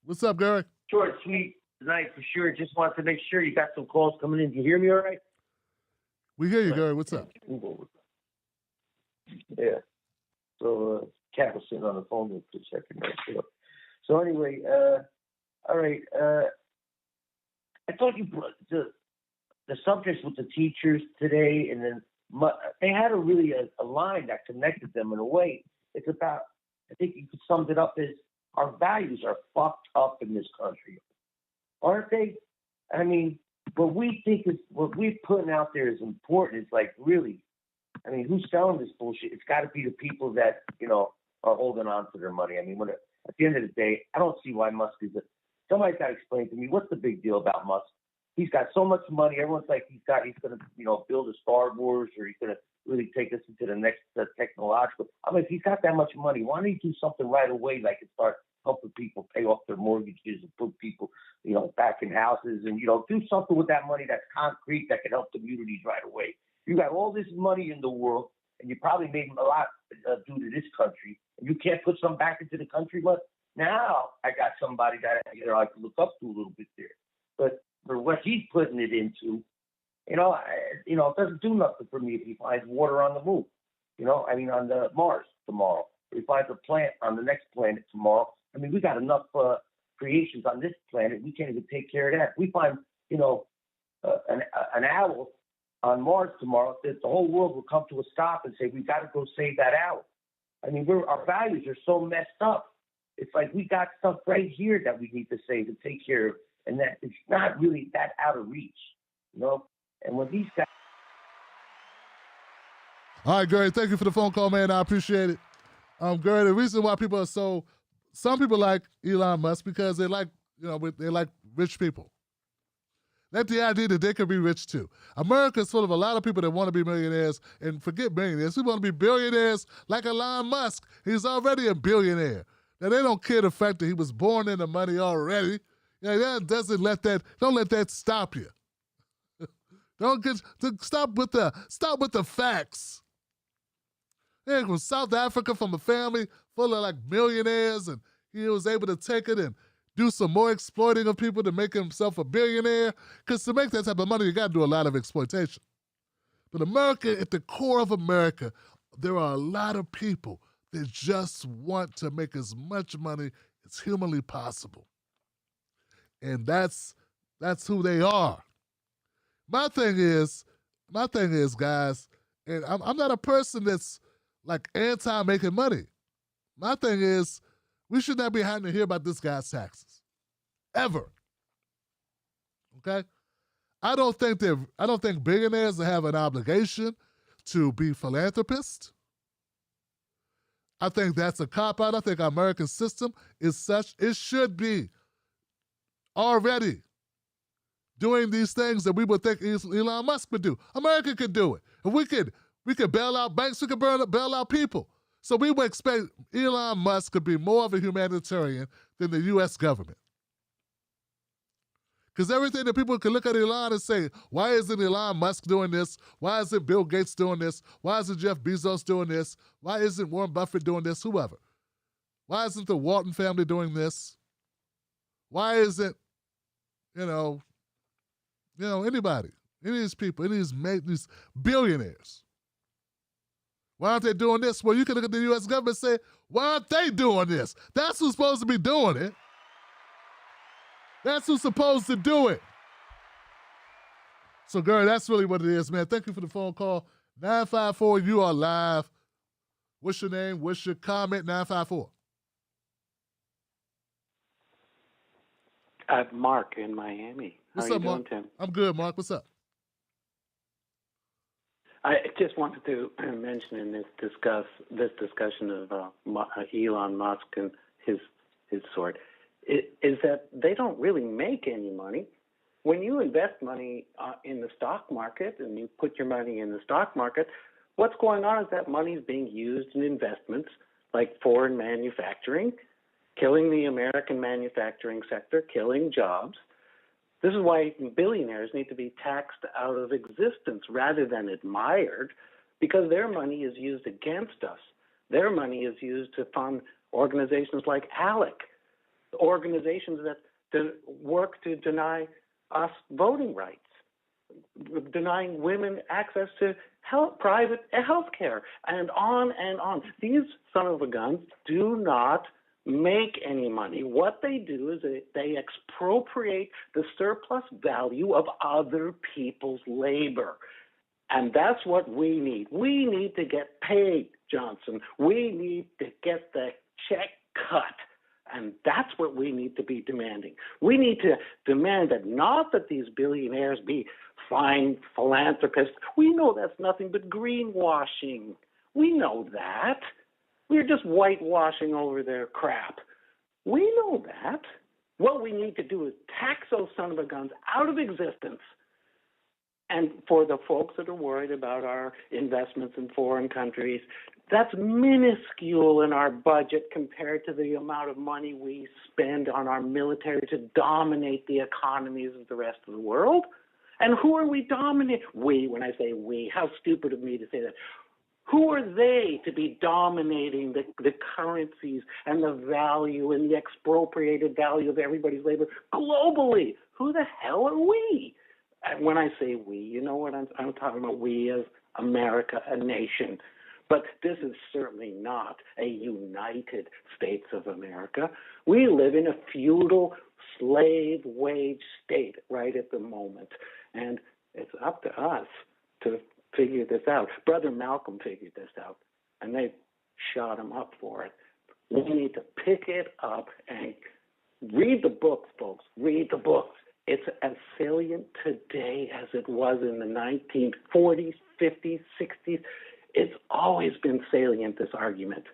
What's up, Gary? Short, sweet tonight for sure. Just wanted to make sure you got some calls coming in. Do you hear me all right? We hear you, Gary. What's up? Yeah. So, Cat was sitting on the phone for a second. Right? So anyway, all right. I thought you brought the subjects with the teachers today, and then they had a line that connected them in a way. It's about, I think you could sum it up as our values are fucked up in this country, aren't they? I mean, what we're putting out there is important. It's like, really, I mean, who's selling this bullshit? It's got to be the people that, are holding on to their money. I mean, at the end of the day, I don't see why Musk is somebody's got to explain to me, what's the big deal about Musk? He's got so much money. Everyone's like, he's going to, build a Star Wars, or he's going to really take us into the next technological. I mean, if he's got that much money, why don't he do something right away, like and start helping people pay off their mortgages and put people, back in houses, and, do something with that money that's concrete that can help communities right away. You got all this money in the world, and you probably made a lot due to this country, and you can't put some back into the country. But now I got somebody that I can look up to a little bit there. But for what he's putting it into, it doesn't do nothing for me if he finds water on the moon. On the Mars tomorrow. If he finds a plant on the next planet tomorrow. I mean, we got enough creations on this planet. We can't even take care of that. If we find, an owl on Mars tomorrow, the whole world will come to a stop and say, we've got to go save that owl. I mean, our values are so messed up. It's like we got stuff right here that we need to save and take care of, and that it's not really that out of reach, And when these guys. All right, Gary, thank you for the phone call, man. I appreciate it. Gary, the reason why people are some people like Elon Musk because they like, they like rich people. That's the idea that they could be rich too. America's full of a lot of people that want to be millionaires, and forget millionaires. We want to be billionaires like Elon Musk. He's already a billionaire. Now, they don't care the fact that he was born into money already. Don't let that stop you. Stop with the facts. Yeah, from South Africa, from a family full of like millionaires, and he was able to take it and do some more exploiting of people to make himself a billionaire. Because to make that type of money, you got to do a lot of exploitation. But America, at the core of America, there are a lot of people that just want to make as much money as humanly possible. And that's who they are. My thing is, guys, and I'm not a person that's like anti-making money. My thing is, we should not be having to hear about this guy's taxes. Ever. Okay? I don't think billionaires have an obligation to be philanthropists. I think that's a cop-out. I think our American system is such, it should be already doing these things that we would think Elon Musk would do. America could do it. If we could bail out banks, we could bail out people. So we would expect Elon Musk to be more of a humanitarian than the U.S. government. Because everything that people can look at Elon and say, why isn't Elon Musk doing this? Why isn't Bill Gates doing this? Why isn't Jeff Bezos doing this? Why isn't Warren Buffett doing this? Whoever. Why isn't the Walton family doing this? Why isn't, anybody, any of these people, any of these billionaires? Why aren't they doing this? Well, you can look at the U.S. government and say, why aren't they doing this? That's who's supposed to be doing it. That's who's supposed to do it. So, Gary, that's really what it is, man. Thank you for the phone call. 954, you are live. What's your name? What's your comment? 954. Mark in Miami. What's How up, are you Mark? doing, Tim? I'm good, Mark. What's up? I just wanted to mention in this discussion of Elon Musk and his sort, is that they don't really make any money. When you invest money in the stock market and you put your money in the stock market, what's going on is that money is being used in investments like foreign manufacturing, killing the American manufacturing sector, killing jobs. This is why billionaires need to be taxed out of existence rather than admired, because their money is used against us. Their money is used to fund organizations like ALEC, organizations that work to deny us voting rights, denying women access to private health care, and on and on. These son of a guns do not make any money. What they do is they expropriate the surplus value of other people's labor. And that's what we need. We need to get paid, Johnson. We need to get the check cut. And that's what we need to be demanding. We need to demand that not that these billionaires be fine philanthropists. We know that's nothing but greenwashing. We know that. We're just whitewashing over their crap. We know that. What we need to do is tax those son of a guns out of existence. And for the folks that are worried about our investments in foreign countries, that's minuscule in our budget compared to the amount of money we spend on our military to dominate the economies of the rest of the world. And who are we dominating? We, when I say we, how stupid of me to say that. Who are they to be dominating the currencies and the value and the expropriated value of everybody's labor globally? Who the hell are we? And when I say we, you know what I'm talking about? We as America, a nation. But this is certainly not a United States of America. We live in a feudal slave wage state right at the moment. And it's up to us to figure this out. Brother Malcolm figured this out, and they shot him up for it. We need to pick it up and read the books, folks. Read the books. It's as salient today as it was in the 1940s, 50s, 60s. It's always been salient, this argument.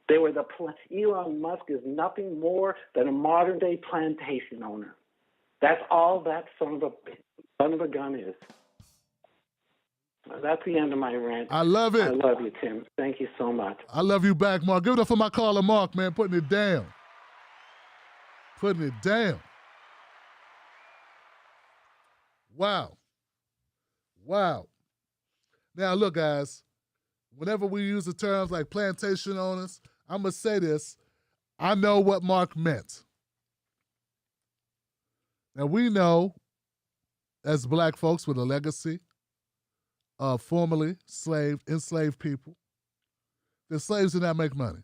Elon Musk is nothing more than a modern-day plantation owner. That's all that son of a gun is. That's the end of my rant. I love it. I love you, Tim. Thank you so much. I love you back, Mark. Give it up for my caller, Mark, man, putting it down. Putting it down. Wow. Wow. Now, look, guys, whenever we use the terms like plantation owners, I'm going to say this. I know what Mark meant. Now, we know, as black folks with a legacy of formerly enslaved people, that slaves did not make money.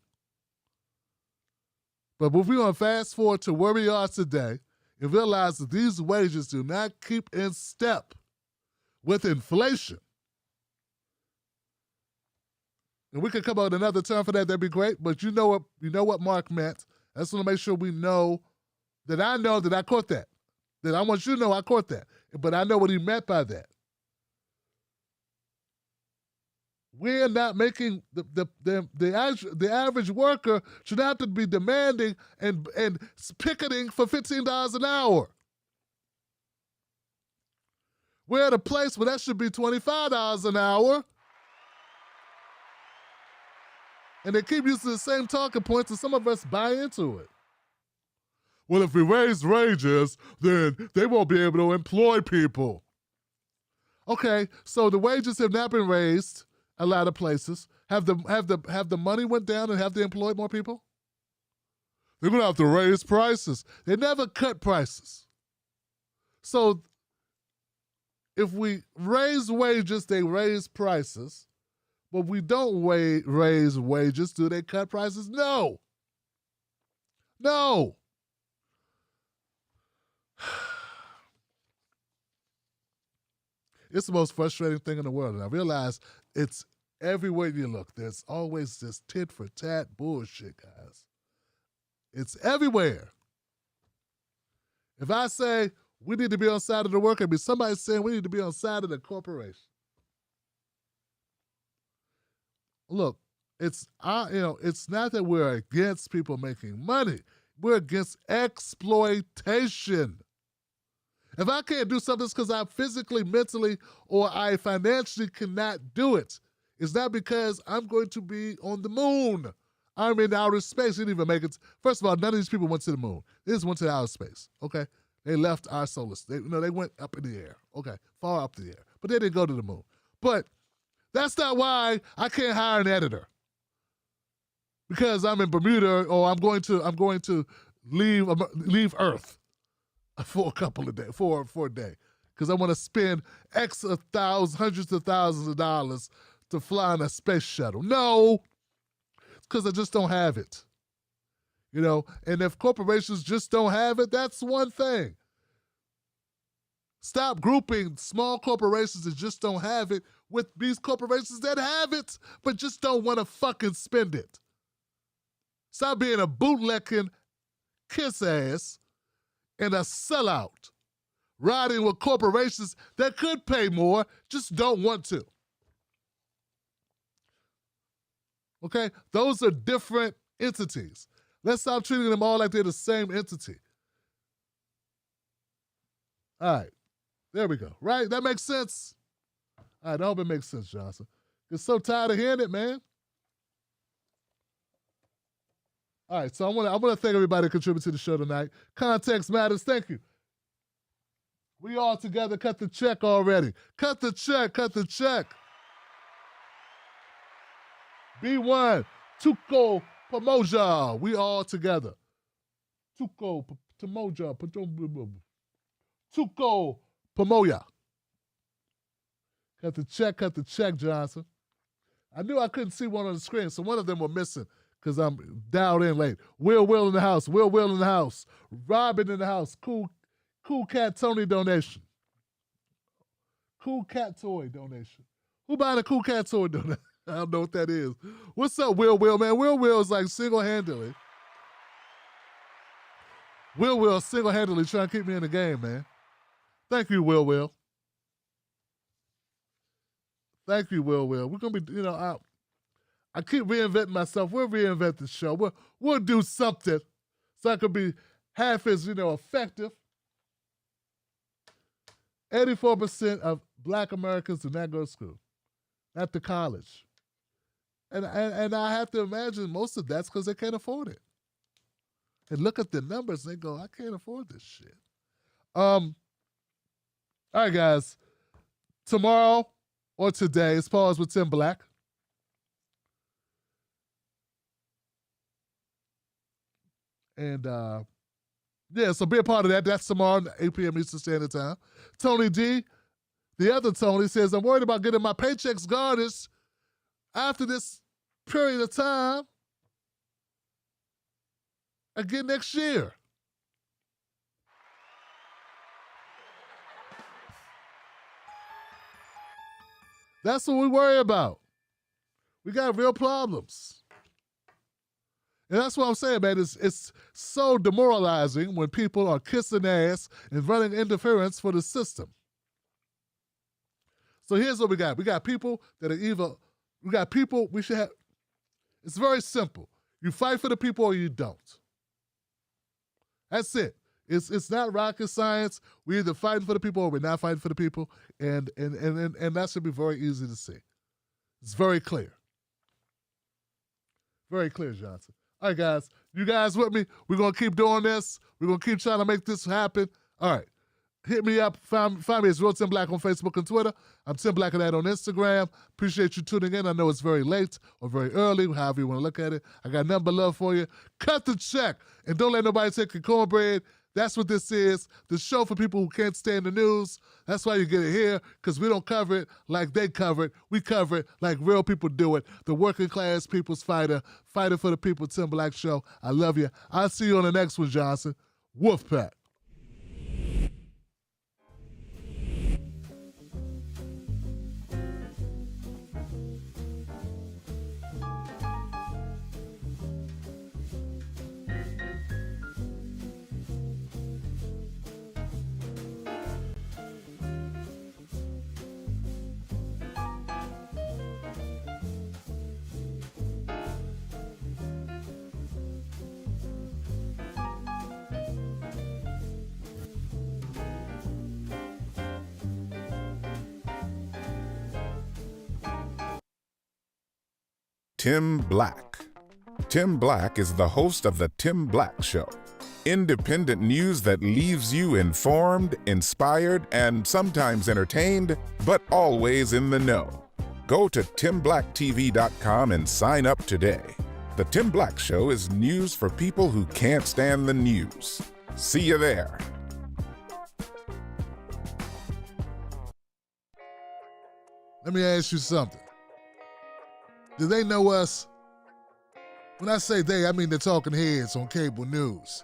But if we're going to fast forward to where we are today and realize that these wages do not keep in step with inflation, and we could come up with another term for that, that'd be great. But you know what Mark meant. I just want to make sure we know that I caught that. That I want you to know I caught that. But I know what he meant by that. We're not making the average worker should have to be demanding and picketing for $15 an hour. We're at a place where that should be $25 an hour. And they keep using the same talking points, and some of us buy into it. Well, if we raise wages, then they won't be able to employ people. Okay, so the wages have not been raised a lot of places. Have the money went down and have they employed more people? They're going to have to raise prices. They never cut prices. So if we raise wages, they raise prices. But we don't raise wages. Do they cut prices? No. No. It's the most frustrating thing in the world. And I realize it's everywhere you look. There's always this tit for tat bullshit, guys. It's everywhere. If I say we need to be on the side of the worker, it'd be somebody saying we need to be on the side of the corporation. Look, it's not that we're against people making money. We're against exploitation. If I can't do something, it's because I physically, mentally, or I financially cannot do it. It's not because I'm going to be on the moon. I'm in outer space. They didn't even make it. First of all, none of these people went to the moon. They just went to outer space, okay? They left our solar system. They went up in the air, okay, far up in the air. But they didn't go to the moon. But That's not why I can't hire an editor. Because I'm in Bermuda or I'm going to leave Earth for a couple of days, for a day. Because I want to spend hundreds of thousands of dollars to fly on a space shuttle. No, it's because I just don't have it. You know, and if corporations just don't have it, that's one thing. Stop grouping small corporations that just don't have it with these corporations that have it, but just don't want to fucking spend it. Stop being a bootlicking kiss ass and a sellout, riding with corporations that could pay more, just don't want to. Okay? Those are different entities. Let's stop treating them all like they're the same entity. All right. There we go. Right? That makes sense? All right. I hope it makes sense, Johnson. I'm so tired of hearing it, man. All right. So I want to thank everybody who contributed to the show tonight. Context matters. Thank you. We all together cut the check already. Cut the check. Cut the check. B1, Tuco, Pamoja. We all together. Tuco, Pamoja, Tuco, Pamoja. Cut the check, Johnson. I knew I couldn't see one on the screen, so one of them were missing because I'm dialed in late. Will in the house. Will in the house. Robin in the house. Cool Cat Tony donation. Cool Cat Toy donation. Who buying a Cool Cat Toy donation? I don't know what that is. What's up, Will, man? Will is like single-handedly. Will single-handedly trying to keep me in the game, man. Thank you, Will. Thank you, Will. We're going to be, I keep reinventing myself. We'll reinvent the show. We'll do something so I can be half as, effective. 84% of Black Americans do not go to school, not to college. And I have to imagine most of that's because they can't afford it. And look at the numbers, they go, I can't afford this shit. All right, guys. Tomorrow or today is Pause with Tim Black. And so be a part of that. That's tomorrow, 8 p.m. Eastern Standard Time. Tony D, the other Tony, says, I'm worried about getting my paychecks garnished after this period of time again next year. That's what we worry about. We got real problems. And that's what I'm saying, man. It's so demoralizing when people are kissing ass and running interference for the system. So here's what we got. We got people that are evil. We got people we should have. It's very simple. You fight for the people or you don't. That's it. It's not rocket science. We're either fighting for the people or we're not fighting for the people. And that should be very easy to see. It's very clear. Very clear, Johnson. All right, guys. You guys with me? We're going to keep doing this. We're going to keep trying to make this happen. All right. Hit me up. Find me as Real Tim Black on Facebook and Twitter. I'm Tim Black and that on Instagram. Appreciate you tuning in. I know it's very late or very early, however you want to look at it. I got nothing but love for you. Cut the check. And don't let nobody take your cornbread. That's what this is. The show for people who can't stand the news. That's why you get it here, because we don't cover it like they cover it. We cover it like real people do it. The working class people's fighter for the people, Tim Black Show. I love you. I'll see you on the next one, Johnson. Wolfpack. Tim Black. Tim Black is the host of The Tim Black Show. Independent news that leaves you informed, inspired, and sometimes entertained, but always in the know. Go to TimBlackTV.com and sign up today. The Tim Black Show is news for people who can't stand the news. See you there. Let me ask you something. Do they know us? When I say they, I mean the talking heads on cable news.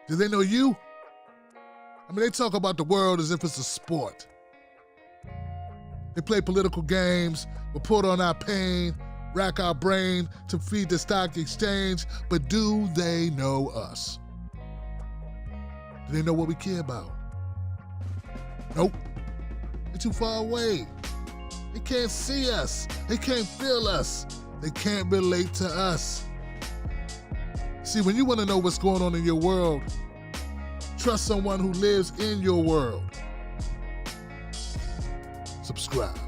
Do they know you? I mean, they talk about the world as if it's a sport. They play political games, report on our pain, rack our brain to feed the stock exchange, but do they know us? Do they know what we care about? Nope. They're too far away. They can't see us. They can't feel us. They can't relate to us. See, when you want to know what's going on in your world, trust someone who lives in your world. Subscribe.